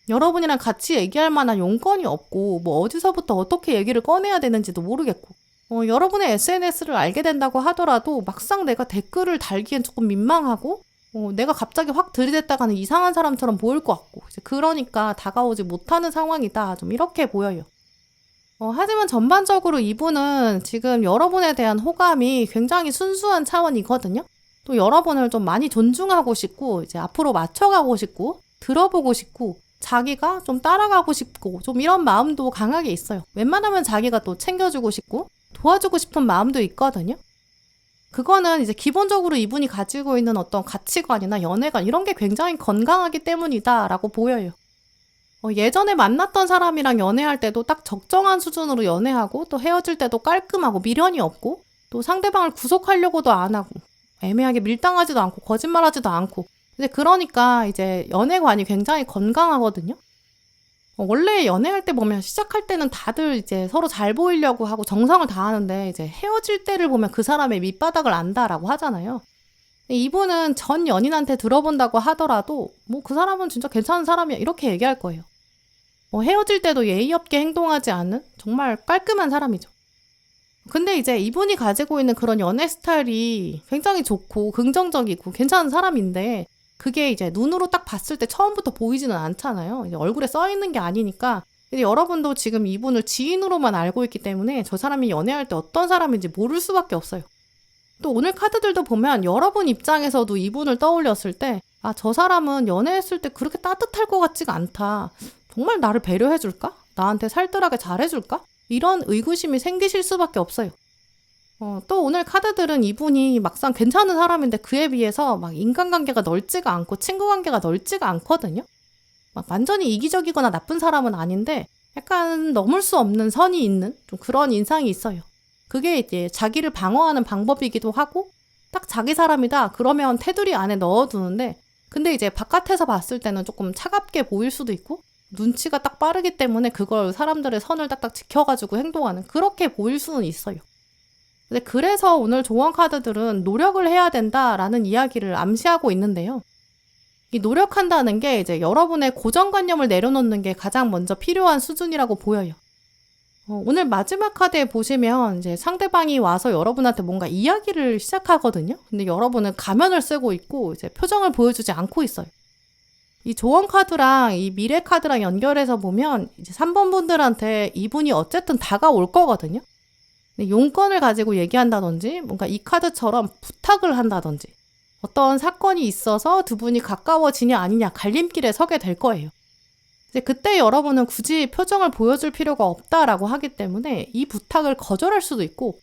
Speaker 1: 여러분이랑 같이 얘기할 만한 용건이 없고 뭐 어디서부터 어떻게 얘기를 꺼내야 되는지도 모르겠고 여러분의 SNS를 알게 된다고 하더라도 막상 내가 댓글을 달기엔 조금 민망하고 내가 갑자기 확 들이댔다가는 이상한 사람처럼 보일 것 같고 그러니까 다가오지 못하는 상황이다. 좀 이렇게 보여요. 하지만 전반적으로 이분은 지금 여러분에 대한 호감이 굉장히 순수한 차원이거든요. 또 여러분을 좀 많이 존중하고 싶고 이제 앞으로 맞춰가고 싶고 들어보고 싶고 자기가 좀 따라가고 싶고 좀 이런 마음도 강하게 있어요. 웬만하면 자기가 또 챙겨주고 싶고 도와주고 싶은 마음도 있거든요. 그거는 이제 기본적으로 이분이 가지고 있는 어떤 가치관이나 연애관 이런 게 굉장히 건강하기 때문이다라고 보여요. 예전에 만났던 사람이랑 연애할 때도 딱 적정한 수준으로 연애하고 또 헤어질 때도 깔끔하고 미련이 없고 또 상대방을 구속하려고도 안 하고 애매하게 밀당하지도 않고 거짓말하지도 않고 그러니까 이제 연애관이 굉장히 건강하거든요. 원래 연애할 때 보면 시작할 때는 다들 이제 서로 잘 보이려고 하고 정성을 다하는데 이제 헤어질 때를 보면 그 사람의 밑바닥을 안다라고 하잖아요. 이분은 전 연인한테 들어본다고 하더라도 뭐 그 사람은 진짜 괜찮은 사람이야 이렇게 얘기할 거예요. 헤어질 때도 예의 없게 행동하지 않는 정말 깔끔한 사람이죠. 근데 이제 이분이 가지고 있는 그런 연애 스타일이 굉장히 좋고 긍정적이고 괜찮은 사람인데 그게 이제 눈으로 딱 봤을 때 처음부터 보이지는 않잖아요. 이제 얼굴에 써 있는 게 아니니까. 근데 여러분도 지금 이분을 지인으로만 알고 있기 때문에 저 사람이 연애할 때 어떤 사람인지 모를 수밖에 없어요. 또 오늘 카드들도 보면 여러분 입장에서도 이분을 떠올렸을 때 저 사람은 연애했을 때 그렇게 따뜻할 것 같지가 않다. 정말 나를 배려해줄까? 나한테 살뜰하게 잘해줄까? 이런 의구심이 생기실 수밖에 없어요. 또 오늘 카드들은 이분이 막상 괜찮은 사람인데 그에 비해서 막 인간관계가 넓지가 않고 친구관계가 넓지가 않거든요. 막 완전히 이기적이거나 나쁜 사람은 아닌데 약간 넘을 수 없는 선이 있는 좀 그런 인상이 있어요. 그게 이제 자기를 방어하는 방법이기도 하고 딱 자기 사람이다 그러면 테두리 안에 넣어두는데 근데 이제 바깥에서 봤을 때는 조금 차갑게 보일 수도 있고 눈치가 딱 빠르기 때문에 그걸 사람들의 선을 딱딱 지켜가지고 행동하는 그렇게 보일 수는 있어요. 근데 그래서 오늘 조언 카드들은 노력을 해야 된다라는 이야기를 암시하고 있는데요. 이 노력한다는 게 이제 여러분의 고정관념을 내려놓는 게 가장 먼저 필요한 수준이라고 보여요. 오늘 마지막 카드에 보시면 이제 상대방이 와서 여러분한테 뭔가 이야기를 시작하거든요. 근데 여러분은 가면을 쓰고 있고 이제 표정을 보여주지 않고 있어요. 이 조언 카드랑 이 미래 카드랑 연결해서 보면 이제 3번 분들한테 이분이 어쨌든 다가올 거거든요. 용건을 가지고 얘기한다든지 뭔가 이 카드처럼 부탁을 한다든지 어떤 사건이 있어서 두 분이 가까워지냐 아니냐 갈림길에 서게 될 거예요. 이제 그때 여러분은 굳이 표정을 보여줄 필요가 없다라고 하기 때문에 이 부탁을 거절할 수도 있고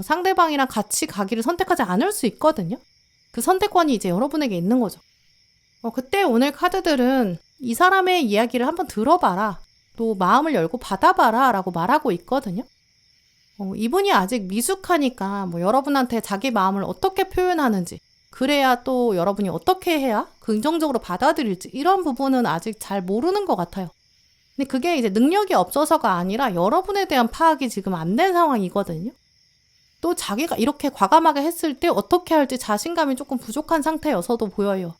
Speaker 1: 상대방이랑 같이 가기를 선택하지 않을 수 있거든요. 그 선택권이 이제 여러분에게 있는 거죠. 그때 오늘 카드들은 이 사람의 이야기를 한번 들어봐라. 또 마음을 열고 받아봐라 라고 말하고 있거든요. 이분이 아직 미숙하니까 뭐 여러분한테 자기 마음을 어떻게 표현하는지 그래야 또 여러분이 어떻게 해야 긍정적으로 받아들일지 이런 부분은 아직 잘 모르는 것 같아요. 근데 그게 이제 능력이 없어서가 아니라 여러분에 대한 파악이 지금 안 된 상황이거든요. 또 자기가 이렇게 과감하게 했을 때 어떻게 할지 자신감이 조금 부족한 상태여서도 보여요.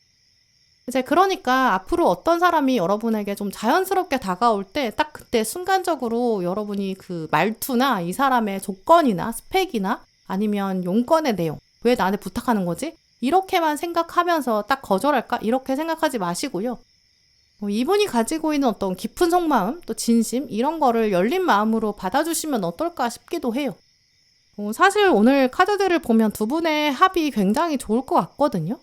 Speaker 1: 이제 그러니까 앞으로 어떤 사람이 여러분에게 좀 자연스럽게 다가올 때 딱 그때 순간적으로 여러분이 그 말투나 이 사람의 조건이나 스펙이나 아니면 용건의 내용 왜 나한테 부탁하는 거지? 이렇게만 생각하면서 딱 거절할까? 이렇게 생각하지 마시고요. 이분이 가지고 있는 어떤 깊은 속마음 또 진심 이런 거를 열린 마음으로 받아주시면 어떨까 싶기도 해요. 사실 오늘 카드들을 보면 두 분의 합이 굉장히 좋을 것 같거든요.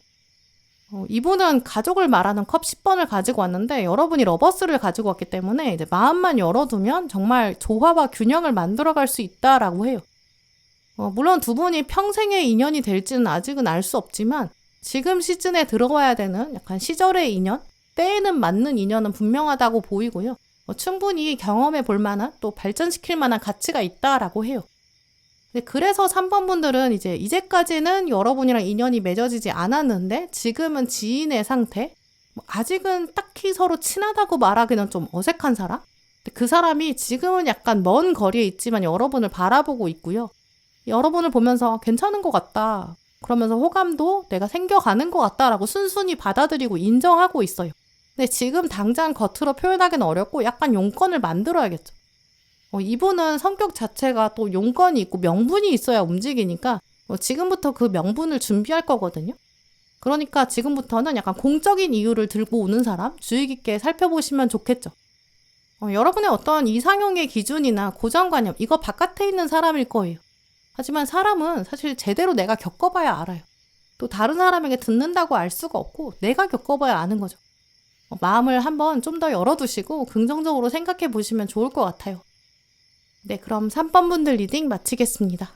Speaker 1: 이분은 가족을 말하는 컵 10번을 가지고 왔는데 여러분이 러버스를 가지고 왔기 때문에 이제 마음만 열어두면 정말 조화와 균형을 만들어갈 수 있다라고 해요. 물론 두 분이 평생의 인연이 될지는 아직은 알 수 없지만 지금 시즌에 들어와야 되는 약간 시절의 인연, 때에는 맞는 인연은 분명하다고 보이고요. 충분히 경험해 볼 만한 또 발전시킬 만한 가치가 있다라고 해요. 그래서 3번 분들은 이제까지는 여러분이랑 인연이 맺어지지 않았는데 지금은 지인의 상태, 뭐 아직은 딱히 서로 친하다고 말하기는 좀 어색한 사람? 근데 그 사람이 지금은 약간 먼 거리에 있지만 여러분을 바라보고 있고요. 여러분을 보면서 괜찮은 것 같다. 그러면서 호감도 내가 생겨가는 것 같다라고 순순히 받아들이고 인정하고 있어요. 근데 지금 당장 겉으로 표현하기는 어렵고 약간 용건을 만들어야겠죠. 이분은 성격 자체가 또 용건이 있고 명분이 있어야 움직이니까 지금부터 그 명분을 준비할 거거든요. 그러니까 지금부터는 약간 공적인 이유를 들고 오는 사람 주의 깊게 살펴보시면 좋겠죠. 여러분의 어떤 이상형의 기준이나 고정관념 이거 바깥에 있는 사람일 거예요. 하지만 사람은 사실 제대로 내가 겪어봐야 알아요. 또 다른 사람에게 듣는다고 알 수가 없고 내가 겪어봐야 아는 거죠. 마음을 한번 좀 더 열어두시고 긍정적으로 생각해 보시면 좋을 것 같아요. 네, 그럼 3번 분들 리딩 마치겠습니다.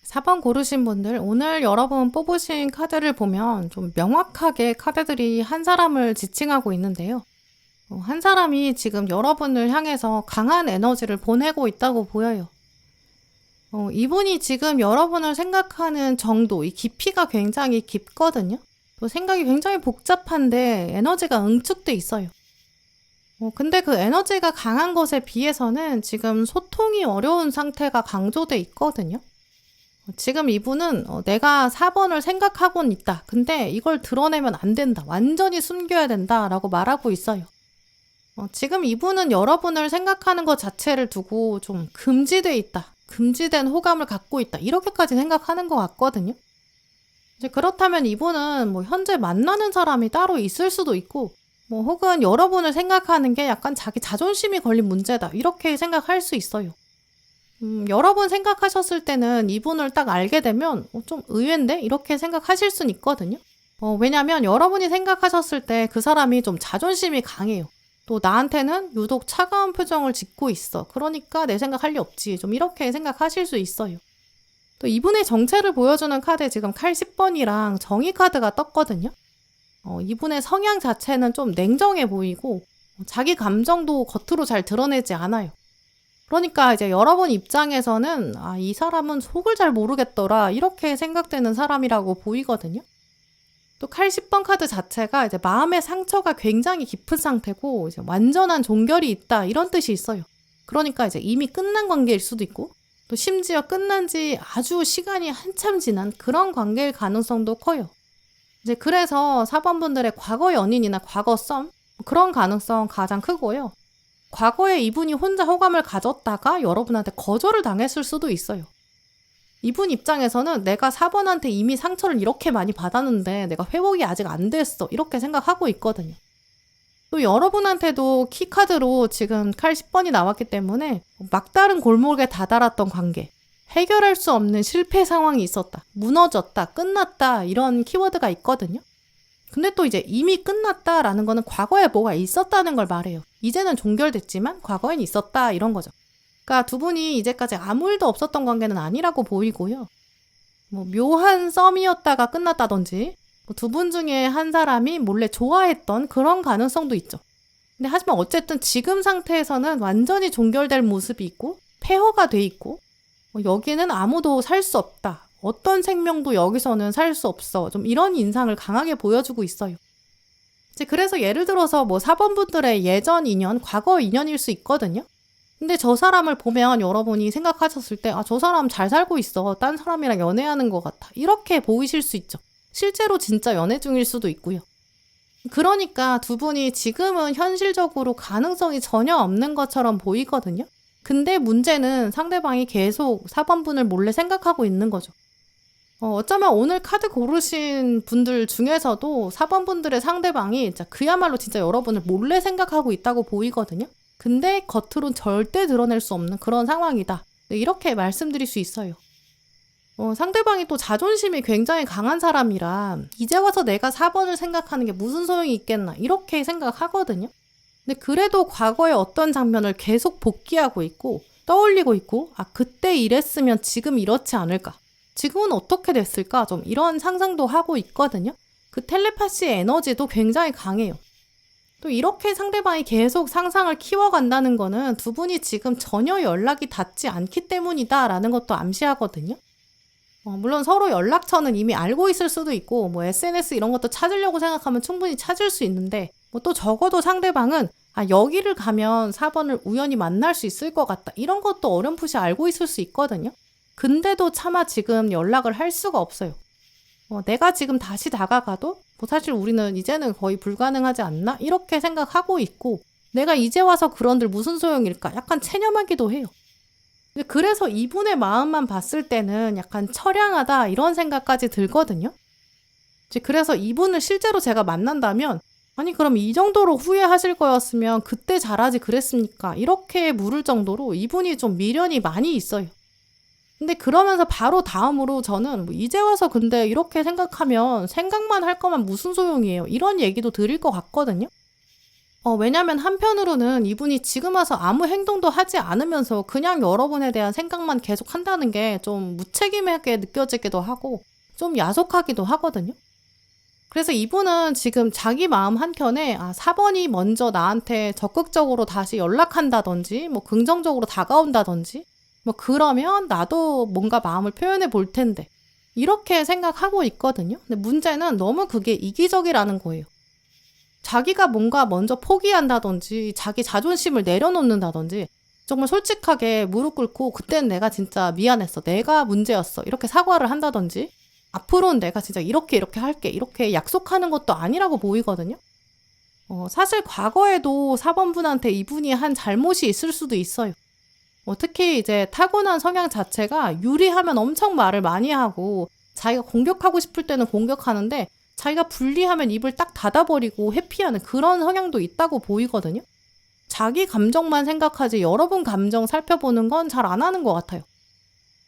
Speaker 1: 사 번 고르신 분들, 오늘 여러분 뽑으신 카드를 보면 좀 명확하게 카드들이 한 사람을 지칭하고 있는데요. 한 사람이 지금 여러분을 향해서 강한 에너지를 보내고 있다고 보여요. 이분이 지금 여러분을 생각하는 정도, 이 깊이가 굉장히 깊거든요. 또 생각이 굉장히 복잡한데 에너지가 응축돼 있어요. 근데 그 에너지가 강한 것에 비해서는 지금 소통이 어려운 상태가 강조돼 있거든요. 지금 이분은 내가 4번을 생각하고는 있다. 근데 이걸 드러내면 안 된다. 완전히 숨겨야 된다. 라고 말하고 있어요. 지금 이분은 여러분을 생각하는 것 자체를 두고 좀 금지돼 있다. 금지된 호감을 갖고 있다. 이렇게까지 생각하는 것 같거든요. 이제 그렇다면 이분은 뭐 현재 만나는 사람이 따로 있을 수도 있고 혹은 여러분을 생각하는 게 약간 자기 자존심이 걸린 문제다. 이렇게 생각할 수 있어요. 여러분 생각하셨을 때는 이분을 딱 알게 되면 좀 의외인데? 이렇게 생각하실 수는 있거든요. 왜냐면 여러분이 생각하셨을 때 그 사람이 좀 자존심이 강해요. 또 나한테는 유독 차가운 표정을 짓고 있어. 그러니까 내 생각할 리 없지. 좀 이렇게 생각하실 수 있어요. 또 이분의 정체를 보여주는 카드에 지금 칼 10번이랑 정의 카드가 떴거든요. 이분의 성향 자체는 좀 냉정해 보이고 자기 감정도 겉으로 잘 드러내지 않아요. 그러니까 이제 여러분 입장에서는 이 사람은 속을 잘 모르겠더라 이렇게 생각되는 사람이라고 보이거든요. 또 칼 10번 카드 자체가 이제 마음의 상처가 굉장히 깊은 상태고 이제 완전한 종결이 있다 이런 뜻이 있어요. 그러니까 이제 이미 끝난 관계일 수도 있고 또 심지어 끝난 지 아주 시간이 한참 지난 그런 관계일 가능성도 커요. 이제 그래서 4번 분들의 과거 연인이나 과거 썸 그런 가능성 가장 크고요. 과거에 이분이 혼자 호감을 가졌다가 여러분한테 거절을 당했을 수도 있어요. 이분 입장에서는 내가 4번한테 이미 상처를 이렇게 많이 받았는데 내가 회복이 아직 안 됐어. 이렇게 생각하고 있거든요. 또 여러분한테도 키카드로 지금 칼 10번이 나왔기 때문에 막다른 골목에 다다랐던 관계, 해결할 수 없는 실패 상황이 있었다, 무너졌다, 끝났다 이런 키워드가 있거든요. 근데 또 이제 이미 끝났다라는 거는 과거에 뭐가 있었다는 걸 말해요. 이제는 종결됐지만 과거엔 있었다 이런 거죠. 그러니까 두 분이 이제까지 아무 일도 없었던 관계는 아니라고 보이고요. 묘한 썸이었다가 끝났다든지 두 분 중에 한 사람이 몰래 좋아했던 그런 가능성도 있죠. 근데 하지만 어쨌든 지금 상태에서는 완전히 종결될 모습이 있고 폐허가 돼 있고 여기는 아무도 살 수 없다. 어떤 생명도 여기서는 살 수 없어. 좀 이런 인상을 강하게 보여주고 있어요. 이제 그래서 예를 들어서 4번 분들의 예전 인연, 과거 인연일 수 있거든요. 근데 저 사람을 보면 여러분이 생각하셨을 때 저 사람 잘 살고 있어. 딴 사람이랑 연애하는 것 같아. 이렇게 보이실 수 있죠. 실제로 진짜 연애 중일 수도 있고요. 그러니까 두 분이 지금은 현실적으로 가능성이 전혀 없는 것처럼 보이거든요. 근데 문제는 상대방이 계속 4번 분을 몰래 생각하고 있는 거죠. 어쩌면 오늘 카드 고르신 분들 중에서도 4번 분들의 상대방이 그야말로 진짜 여러분을 몰래 생각하고 있다고 보이거든요. 근데 겉으론 절대 드러낼 수 없는 그런 상황이다. 이렇게 말씀드릴 수 있어요. 상대방이 또 자존심이 굉장히 강한 사람이라 이제 와서 내가 4번을 생각하는 게 무슨 소용이 있겠나 이렇게 생각하거든요. 근데 그래도 과거의 어떤 장면을 계속 복기하고 있고 떠올리고 있고 그때 이랬으면 지금 이렇지 않을까. 지금은 어떻게 됐을까? 좀 이런 상상도 하고 있거든요. 그 텔레파시의 에너지도 굉장히 강해요. 또 이렇게 상대방이 계속 상상을 키워간다는 거는 두 분이 지금 전혀 연락이 닿지 않기 때문이다라는 것도 암시하거든요. 물론 서로 연락처는 이미 알고 있을 수도 있고 뭐 SNS 이런 것도 찾으려고 생각하면 충분히 찾을 수 있는데 뭐 또 적어도 상대방은 여기를 가면 4번을 우연히 만날 수 있을 것 같다 이런 것도 어렴풋이 알고 있을 수 있거든요. 근데도 차마 지금 연락을 할 수가 없어요. 내가 지금 다시 다가가도 뭐 사실 우리는 이제는 거의 불가능하지 않나? 이렇게 생각하고 있고 내가 이제 와서 그런들 무슨 소용일까? 약간 체념하기도 해요. 그래서 이분의 마음만 봤을 때는 약간 처량하다 이런 생각까지 들거든요. 그래서 이분을 실제로 제가 만난다면 아니 그럼 이 정도로 후회하실 거였으면 그때 잘하지 그랬습니까? 이렇게 물을 정도로 이분이 좀 미련이 많이 있어요. 근데 그러면서 바로 다음으로 저는 뭐 이제 와서 근데 이렇게 생각하면 생각만 할 거면 무슨 소용이에요. 이런 얘기도 드릴 것 같거든요. 왜냐면 한편으로는 이분이 지금 와서 아무 행동도 하지 않으면서 그냥 여러분에 대한 생각만 계속 한다는 게 좀 무책임하게 느껴지기도 하고 좀 야속하기도 하거든요. 그래서 이분은 지금 자기 마음 한켠에 4번이 먼저 나한테 적극적으로 다시 연락한다든지 뭐 긍정적으로 다가온다든지 뭐 그러면 나도 뭔가 마음을 표현해 볼 텐데 이렇게 생각하고 있거든요. 근데 문제는 너무 그게 이기적이라는 거예요. 자기가 뭔가 먼저 포기한다든지 자기 자존심을 내려놓는다든지 정말 솔직하게 무릎 꿇고 그때는 내가 진짜 미안했어. 내가 문제였어. 이렇게 사과를 한다든지 앞으로는 내가 진짜 이렇게 할게. 이렇게 약속하는 것도 아니라고 보이거든요. 사실 과거에도 4번 분한테 이분이 한 잘못이 있을 수도 있어요. 특히 이제 타고난 성향 자체가 유리하면 엄청 말을 많이 하고 자기가 공격하고 싶을 때는 공격하는데 자기가 불리하면 입을 딱 닫아버리고 회피하는 그런 성향도 있다고 보이거든요. 자기 감정만 생각하지 여러분 감정 살펴보는 건 잘 안 하는 것 같아요.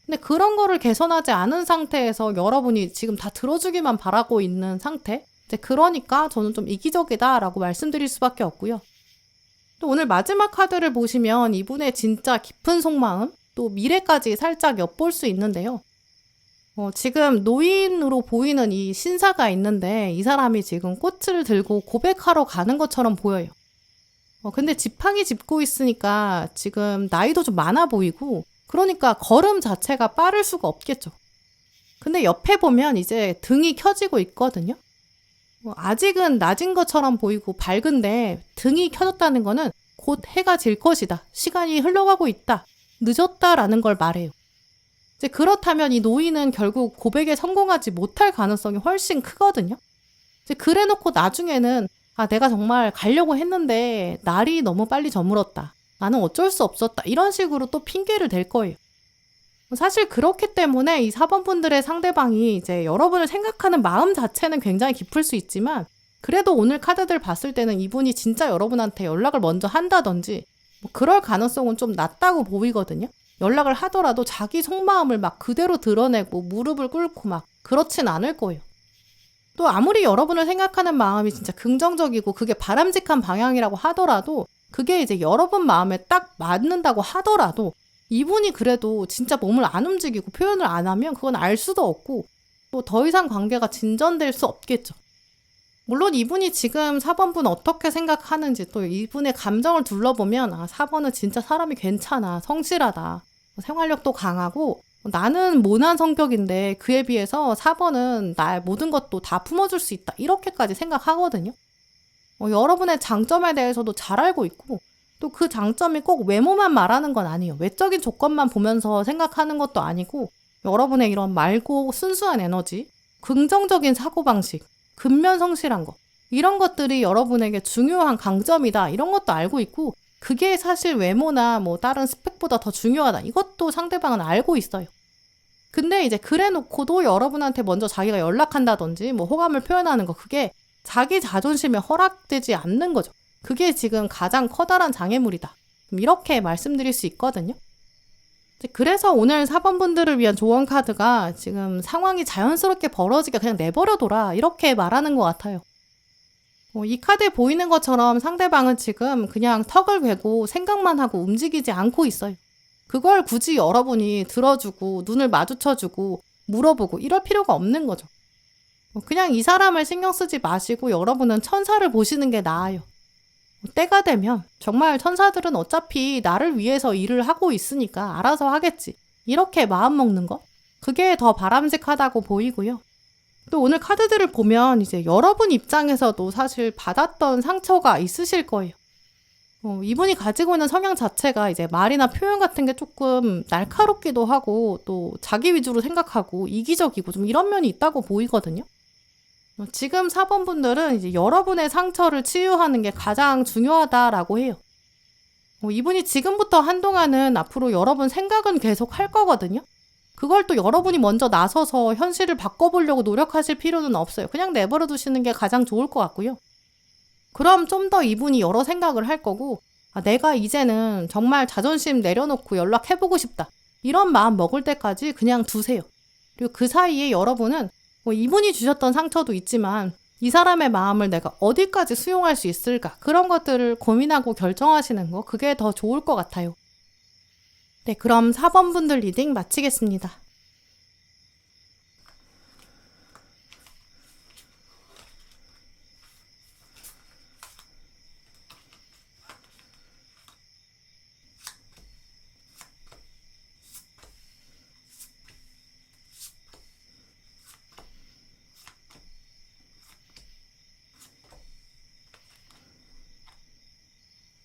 Speaker 1: 근데 그런 거를 개선하지 않은 상태에서 여러분이 지금 다 들어주기만 바라고 있는 상태? 이제 그러니까 저는 좀 이기적이다라고 말씀드릴 수밖에 없고요. 또 오늘 마지막 카드를 보시면 이분의 진짜 깊은 속마음, 또 미래까지 살짝 엿볼 수 있는데요. 지금 노인으로 보이는 이 신사가 있는데 이 사람이 지금 꽃을 들고 고백하러 가는 것처럼 보여요. 근데 지팡이 짚고 있으니까 지금 나이도 좀 많아 보이고 그러니까 걸음 자체가 빠를 수가 없겠죠. 근데 옆에 보면 이제 등이 켜지고 있거든요. 아직은 낮은 것처럼 보이고 밝은데 등이 켜졌다는 거는 곧 해가 질 것이다. 시간이 흘러가고 있다. 늦었다라는 걸 말해요. 이제 그렇다면 이 노인은 결국 고백에 성공하지 못할 가능성이 훨씬 크거든요. 이제 그래놓고 나중에는 내가 정말 가려고 했는데 날이 너무 빨리 저물었다. 나는 어쩔 수 없었다. 이런 식으로 또 핑계를 댈 거예요. 사실 그렇기 때문에 이 4번 분들의 상대방이 이제 여러분을 생각하는 마음 자체는 굉장히 깊을 수 있지만 그래도 오늘 카드들 봤을 때는 이분이 진짜 여러분한테 연락을 먼저 한다든지 뭐 그럴 가능성은 좀 낮다고 보이거든요. 연락을 하더라도 자기 속마음을 막 그대로 드러내고 무릎을 꿇고 막 그렇진 않을 거예요. 또 아무리 여러분을 생각하는 마음이 진짜 긍정적이고 그게 바람직한 방향이라고 하더라도 그게 이제 여러분 마음에 딱 맞는다고 하더라도 이분이 그래도 진짜 몸을 안 움직이고 표현을 안 하면 그건 알 수도 없고 또 더 이상 관계가 진전될 수 없겠죠. 물론 이분이 지금 4번 분 어떻게 생각하는지 또 이분의 감정을 둘러보면 4번은 진짜 사람이 괜찮아, 성실하다, 생활력도 강하고 나는 모난 성격인데 그에 비해서 4번은 나의 모든 것도 다 품어줄 수 있다. 이렇게까지 생각하거든요. 여러분의 장점에 대해서도 잘 알고 있고 또 그 장점이 꼭 외모만 말하는 건 아니에요. 외적인 조건만 보면서 생각하는 것도 아니고 여러분의 이런 맑고 순수한 에너지, 긍정적인 사고방식, 근면성실한 거 이런 것들이 여러분에게 중요한 강점이다. 이런 것도 알고 있고 그게 사실 외모나 뭐 다른 스펙보다 더 중요하다. 이것도 상대방은 알고 있어요. 근데 이제 그래 놓고도 여러분한테 먼저 자기가 연락한다든지 뭐 호감을 표현하는 거 그게 자기 자존심에 허락되지 않는 거죠. 그게 지금 가장 커다란 장애물이다. 이렇게 말씀드릴 수 있거든요. 그래서 오늘 4번 분들을 위한 조언 카드가 지금 상황이 자연스럽게 벌어지게 그냥 내버려둬라 이렇게 말하는 것 같아요. 이 카드에 보이는 것처럼 상대방은 지금 그냥 턱을 괴고 생각만 하고 움직이지 않고 있어요. 그걸 굳이 여러분이 들어주고 눈을 마주쳐주고 물어보고 이럴 필요가 없는 거죠. 그냥 이 사람을 신경 쓰지 마시고 여러분은 천사를 보시는 게 나아요. 때가 되면 정말 천사들은 어차피 나를 위해서 일을 하고 있으니까 알아서 하겠지. 이렇게 마음 먹는 것. 그게 더 바람직하다고 보이고요. 또 오늘 카드들을 보면 이제 여러분 입장에서도 사실 받았던 상처가 있으실 거예요. 이분이 가지고 있는 성향 자체가 이제 말이나 표현 같은 게 조금 날카롭기도 하고 또 자기 위주로 생각하고 이기적이고 좀 이런 면이 있다고 보이거든요. 지금 4번 분들은 이제 여러분의 상처를 치유하는 게 가장 중요하다라고 해요. 이분이 지금부터 한동안은 앞으로 여러분 생각은 계속 할 거거든요. 그걸 또 여러분이 먼저 나서서 현실을 바꿔보려고 노력하실 필요는 없어요. 그냥 내버려 두시는 게 가장 좋을 것 같고요. 그럼 좀 더 이분이 여러 생각을 할 거고, 내가 이제는 정말 자존심 내려놓고 연락해보고 싶다. 이런 마음 먹을 때까지 그냥 두세요. 그리고 그 사이에 여러분은 이분이 주셨던 상처도 있지만 이 사람의 마음을 내가 어디까지 수용할 수 있을까? 그런 것들을 고민하고 결정하시는 거, 그게 더 좋을 것 같아요. 네, 그럼 4번 분들 리딩 마치겠습니다.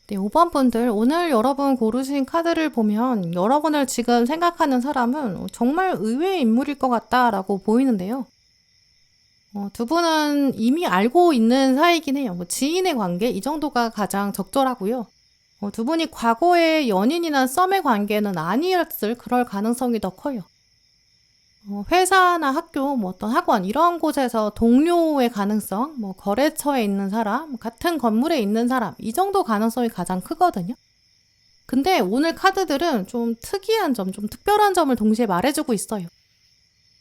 Speaker 1: 네, 5번 분들, 오늘 여러분 고르신 카드를 보면 여러분을 지금 생각하는 사람은 정말 의외의 인물일 것 같다라고 보이는데요. 두 분은 이미 알고 있는 사이긴 해요. 지인의 관계, 이 정도가 가장 적절하고요. 두 분이 과거의 연인이나 썸의 관계는 아니었을 그럴 가능성이 더 커요. 회사나 학교, 어떤 학원 이런 곳에서 동료의 가능성, 거래처에 있는 사람, 같은 건물에 있는 사람 이 정도 가능성이 가장 크거든요. 근데 오늘 카드들은 좀 특이한 점, 좀 특별한 점을 동시에 말해주고 있어요.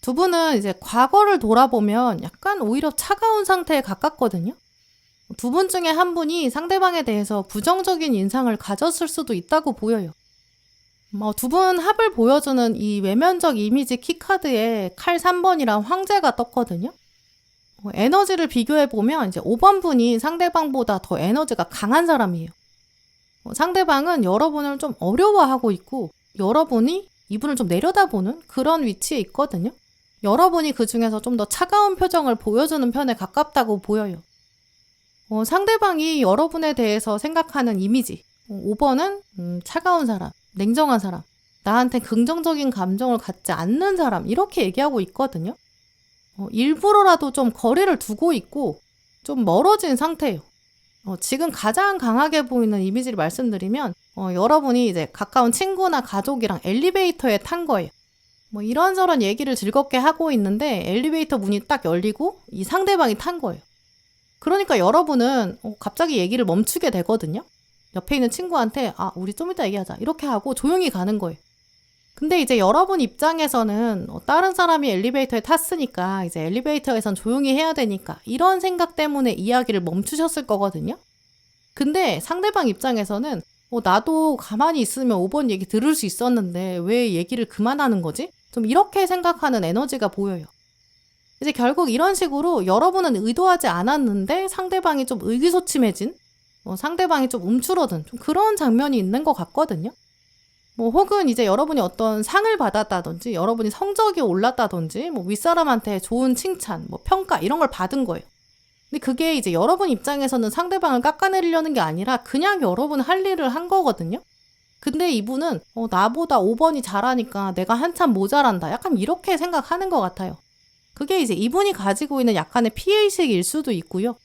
Speaker 1: 두 분은 이제 과거를 돌아보면 약간 오히려 차가운 상태에 가깝거든요. 두 분 중에 한 분이 상대방에 대해서 부정적인 인상을 가졌을 수도 있다고 보여요. 두 분 합을 보여주는 이 외면적 이미지 키카드에 칼 3번이랑 황제가 떴거든요. 에너지를 비교해보면 이제 5번 분이 상대방보다 더 에너지가 강한 사람이에요. 상대방은 여러분을 좀 어려워하고 있고 여러분이 이분을 좀 내려다보는 그런 위치에 있거든요. 여러분이 그 중에서 좀 더 차가운 표정을 보여주는 편에 가깝다고 보여요. 상대방이 여러분에 대해서 생각하는 이미지 5번은 차가운 사람, 냉정한 사람, 나한테 긍정적인 감정을 갖지 않는 사람 이렇게 얘기하고 있거든요. 일부러라도 좀 거리를 두고 있고 좀 멀어진 상태예요. 지금 가장 강하게 보이는 이미지를 말씀드리면 여러분이 이제 가까운 친구나 가족이랑 엘리베이터에 탄 거예요. 이런저런 얘기를 즐겁게 하고 있는데 엘리베이터 문이 딱 열리고 이 상대방이 탄 거예요. 그러니까 여러분은 갑자기 얘기를 멈추게 되거든요. 옆에 있는 친구한테 우리 좀 이따 얘기하자 이렇게 하고 조용히 가는 거예요. 근데 이제 여러분 입장에서는 다른 사람이 엘리베이터에 탔으니까 이제 엘리베이터에선 조용히 해야 되니까 이런 생각 때문에 이야기를 멈추셨을 거거든요. 근데 상대방 입장에서는 나도 가만히 있으면 5번 얘기 들을 수 있었는데 왜 얘기를 그만하는 거지? 좀 이렇게 생각하는 에너지가 보여요. 이제 결국 이런 식으로 여러분은 의도하지 않았는데 상대방이 좀 의기소침해진 상대방이 좀 움츠러든 좀 그런 장면이 있는 것 같거든요. 혹은 이제 여러분이 어떤 상을 받았다든지 여러분이 성적이 올랐다든지 윗사람한테 좋은 칭찬, 평가 이런 걸 받은 거예요. 근데 그게 이제 여러분 입장에서는 상대방을 깎아내리려는 게 아니라 그냥 여러분 할 일을 한 거거든요. 근데 이분은 나보다 5번이 잘하니까 내가 한참 모자란다. 약간 이렇게 생각하는 것 같아요. 그게 이제 이분이 가지고 있는 약간의 피해의식일 수도 있고요.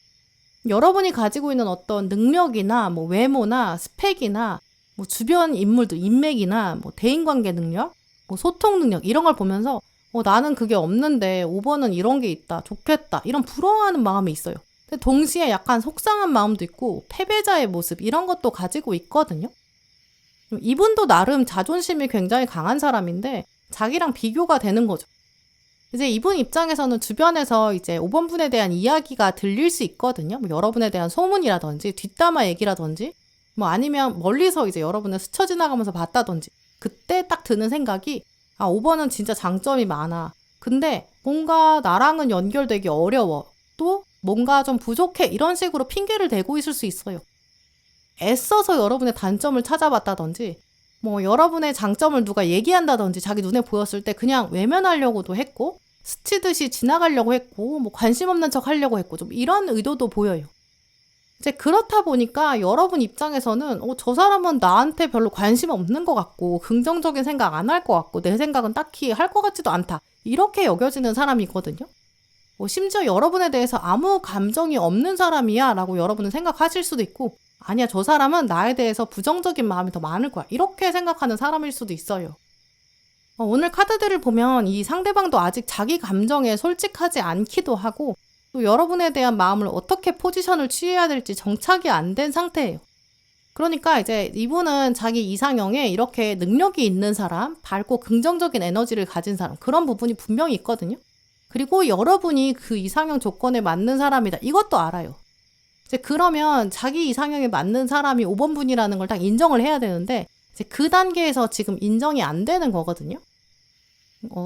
Speaker 1: 여러분이 가지고 있는 어떤 능력이나 외모나 스펙이나 주변 인물들, 인맥이나 대인관계 능력, 소통 능력 이런 걸 보면서 나는 그게 없는데 5번은 이런 게 있다, 좋겠다 이런 부러워하는 마음이 있어요. 근데 동시에 약간 속상한 마음도 있고 패배자의 모습 이런 것도 가지고 있거든요. 이분도 나름 자존심이 굉장히 강한 사람인데 자기랑 비교가 되는 거죠. 이제 이분 입장에서는 주변에서 이제 5번 분에 대한 이야기가 들릴 수 있거든요. 여러분에 대한 소문이라든지 뒷담화 얘기라든지 아니면 멀리서 이제 여러분을 스쳐 지나가면서 봤다든지 그때 딱 드는 생각이 5번은 진짜 장점이 많아. 근데 뭔가 나랑은 연결되기 어려워. 또 뭔가 좀 부족해. 이런 식으로 핑계를 대고 있을 수 있어요. 애써서 여러분의 단점을 찾아봤다든지 뭐 여러분의 장점을 누가 얘기한다든지 자기 눈에 보였을 때 그냥 외면하려고도 했고 스치듯이 지나가려고 했고 뭐 관심 없는 척 하려고 했고 좀 이런 의도도 보여요. 이제 그렇다 보니까 여러분 입장에서는 저 사람은 나한테 별로 관심 없는 것 같고 긍정적인 생각 안 할 것 같고 내 생각은 딱히 할 것 같지도 않다. 이렇게 여겨지는 사람이거든요. 심지어 여러분에 대해서 아무 감정이 없는 사람이야 라고 여러분은 생각하실 수도 있고 아니야 저 사람은 나에 대해서 부정적인 마음이 더 많을 거야. 이렇게 생각하는 사람일 수도 있어요. 오늘 카드들을 보면 이 상대방도 아직 자기 감정에 솔직하지 않기도 하고 또 여러분에 대한 마음을 어떻게 포지션을 취해야 될지 정착이 안 된 상태예요. 그러니까 이제 이분은 자기 이상형에 이렇게 능력이 있는 사람, 밝고 긍정적인 에너지를 가진 사람 그런 부분이 분명히 있거든요. 그리고 여러분이 그 이상형 조건에 맞는 사람이다. 이것도 알아요. 이제 그러면 자기 이상형에 맞는 사람이 5번 분이라는 걸 딱 인정을 해야 되는데 이제 그 단계에서 지금 인정이 안 되는 거거든요.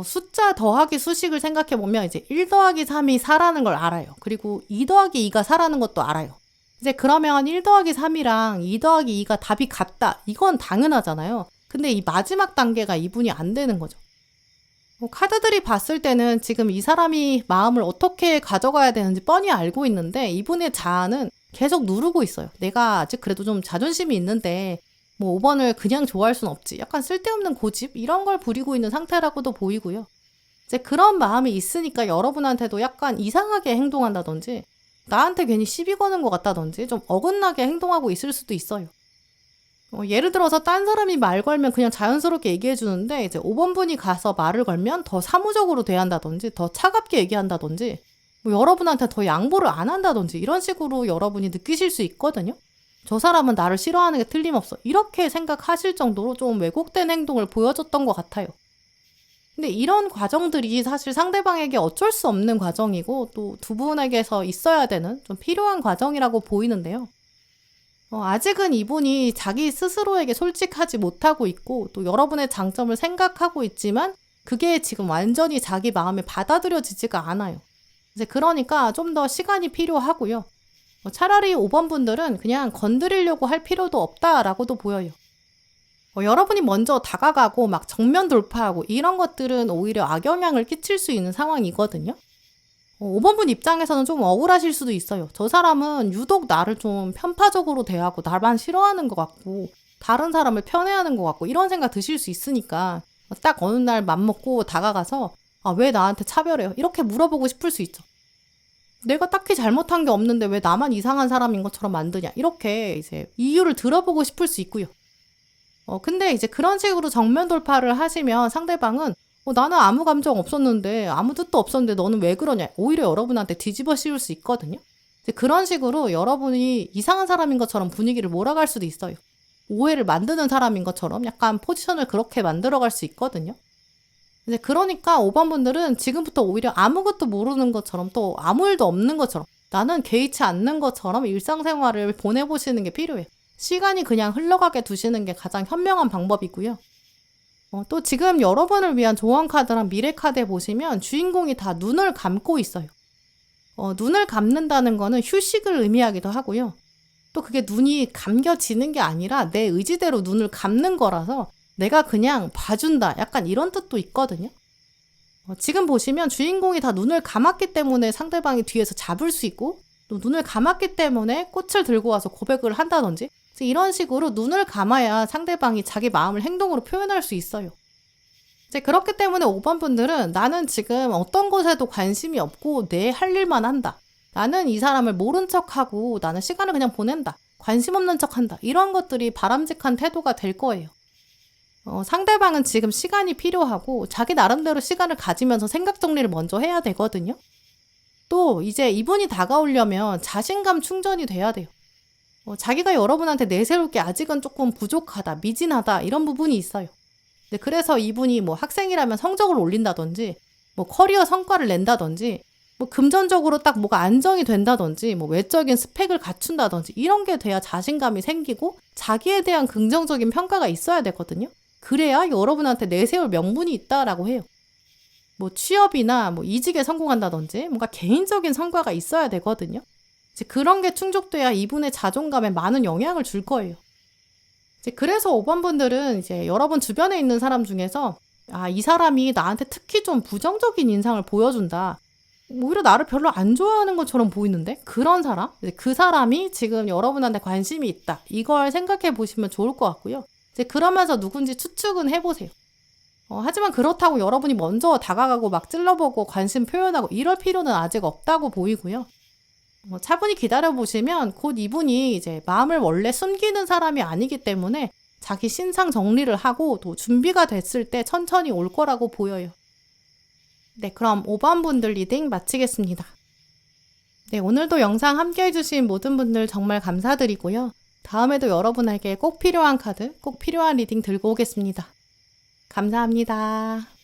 Speaker 1: 숫자 더하기 수식을 생각해보면 이제 1 더하기 3이 4라는 걸 알아요. 그리고 2 더하기 2가 4라는 것도 알아요. 이제 그러면 1 더하기 3이랑 2 더하기 2가 답이 같다. 이건 당연하잖아요. 근데 이 마지막 단계가 이분이 안 되는 거죠. 카드들이 봤을 때는 지금 이 사람이 마음을 어떻게 가져가야 되는지 뻔히 알고 있는데 이분의 자아는 계속 누르고 있어요. 내가 아직 그래도 좀 자존심이 있는데 뭐 5번을 그냥 좋아할 순 없지. 약간 쓸데없는 고집 이런 걸 부리고 있는 상태라고도 보이고요. 이제 그런 마음이 있으니까 여러분한테도 약간 이상하게 행동한다든지 나한테 괜히 시비 거는 것 같다든지 좀 어긋나게 행동하고 있을 수도 있어요. 예를 들어서 딴 사람이 말 걸면 그냥 자연스럽게 얘기해 주는데 이제 5번 분이 가서 말을 걸면 더 사무적으로 대한다든지 더 차갑게 얘기한다든지 뭐 여러분한테 더 양보를 안 한다든지 이런 식으로 여러분이 느끼실 수 있거든요. 저 사람은 나를 싫어하는 게 틀림없어. 이렇게 생각하실 정도로 좀 왜곡된 행동을 보여줬던 것 같아요. 근데 이런 과정들이 사실 상대방에게 어쩔 수 없는 과정이고 또 두 분에게서 있어야 되는 좀 필요한 과정이라고 보이는데요. 아직은 이분이 자기 스스로에게 솔직하지 못하고 있고 또 여러분의 장점을 생각하고 있지만 그게 지금 완전히 자기 마음에 받아들여지지가 않아요. 이제 그러니까 좀 더 시간이 필요하고요. 차라리 5번 분들은 그냥 건드리려고 할 필요도 없다라고도 보여요. 여러분이 먼저 다가가고 막 정면 돌파하고 이런 것들은 오히려 악영향을 끼칠 수 있는 상황이거든요. 5번 분 입장에서는 좀 억울하실 수도 있어요. 저 사람은 유독 나를 좀 편파적으로 대하고 나만 싫어하는 것 같고 다른 사람을 편애하는 것 같고 이런 생각 드실 수 있으니까 딱 어느 날 맘먹고 다가가서 왜 나한테 차별해요? 이렇게 물어보고 싶을 수 있죠. 내가 딱히 잘못한 게 없는데 왜 나만 이상한 사람인 것처럼 만드냐 이렇게 이제 이유를 들어보고 싶을 수 있고요. 근데 이제 그런 식으로 정면 돌파를 하시면 상대방은 나는 아무 감정 없었는데 아무 뜻도 없었는데 너는 왜 그러냐 오히려 여러분한테 뒤집어 씌울 수 있거든요. 이제 그런 식으로 여러분이 이상한 사람인 것처럼 분위기를 몰아갈 수도 있어요. 오해를 만드는 사람인 것처럼 약간 포지션을 그렇게 만들어갈 수 있거든요. 이제 그러니까 5번 분들은 지금부터 오히려 아무것도 모르는 것처럼 또 아무 일도 없는 것처럼 나는 개의치 않는 것처럼 일상생활을 보내보시는 게 필요해요. 시간이 그냥 흘러가게 두시는 게 가장 현명한 방법이고요. 또 지금 여러분을 위한 조언 카드랑 미래 카드에 보시면 주인공이 다 눈을 감고 있어요. 눈을 감는다는 거는 휴식을 의미하기도 하고요. 또 그게 눈이 감겨지는 게 아니라 내 의지대로 눈을 감는 거라서 내가 그냥 봐준다. 약간 이런 뜻도 있거든요. 지금 보시면 주인공이 다 눈을 감았기 때문에 상대방이 뒤에서 잡을 수 있고 또 눈을 감았기 때문에 꽃을 들고 와서 고백을 한다든지 이런 식으로 눈을 감아야 상대방이 자기 마음을 행동으로 표현할 수 있어요. 이제 그렇기 때문에 5번 분들은 나는 지금 어떤 것에도 관심이 없고 내 할 일만 한다. 나는 이 사람을 모른 척하고 나는 시간을 그냥 보낸다. 관심 없는 척한다. 이런 것들이 바람직한 태도가 될 거예요. 상대방은 지금 시간이 필요하고 자기 나름대로 시간을 가지면서 생각 정리를 먼저 해야 되거든요. 또 이제 이분이 다가오려면 자신감 충전이 돼야 돼요. 자기가 여러분한테 내세울 게 아직은 조금 부족하다, 미진하다 이런 부분이 있어요. 그래서 이분이 뭐 학생이라면 성적을 올린다든지 뭐 커리어 성과를 낸다든지 뭐 금전적으로 딱 뭐가 안정이 된다든지 뭐 외적인 스펙을 갖춘다든지 이런 게 돼야 자신감이 생기고 자기에 대한 긍정적인 평가가 있어야 되거든요. 그래야 여러분한테 내세울 명분이 있다라고 해요. 뭐 취업이나 뭐 이직에 성공한다든지 뭔가 개인적인 성과가 있어야 되거든요. 이제 그런 게 충족돼야 이분의 자존감에 많은 영향을 줄 거예요. 이제 그래서 5번 분들은 이제 여러분 주변에 있는 사람 중에서 이 사람이 나한테 특히 좀 부정적인 인상을 보여준다. 오히려 나를 별로 안 좋아하는 것처럼 보이는데? 그런 사람? 이제 그 사람이 지금 여러분한테 관심이 있다. 이걸 생각해 보시면 좋을 것 같고요. 이제 그러면서 누군지 추측은 해보세요. 하지만 그렇다고 여러분이 먼저 다가가고 막 찔러보고 관심 표현하고 이럴 필요는 아직 없다고 보이고요. 차분히 기다려보시면 곧 이분이 이제 마음을 원래 숨기는 사람이 아니기 때문에 자기 신상 정리를 하고 또 준비가 됐을 때 천천히 올 거라고 보여요. 네, 그럼 5번 분들 리딩 마치겠습니다. 네, 오늘도 영상 함께 해주신 모든 분들 정말 감사드리고요. 다음에도 여러분에게 꼭 필요한 카드, 꼭 필요한 리딩 들고 오겠습니다. 감사합니다.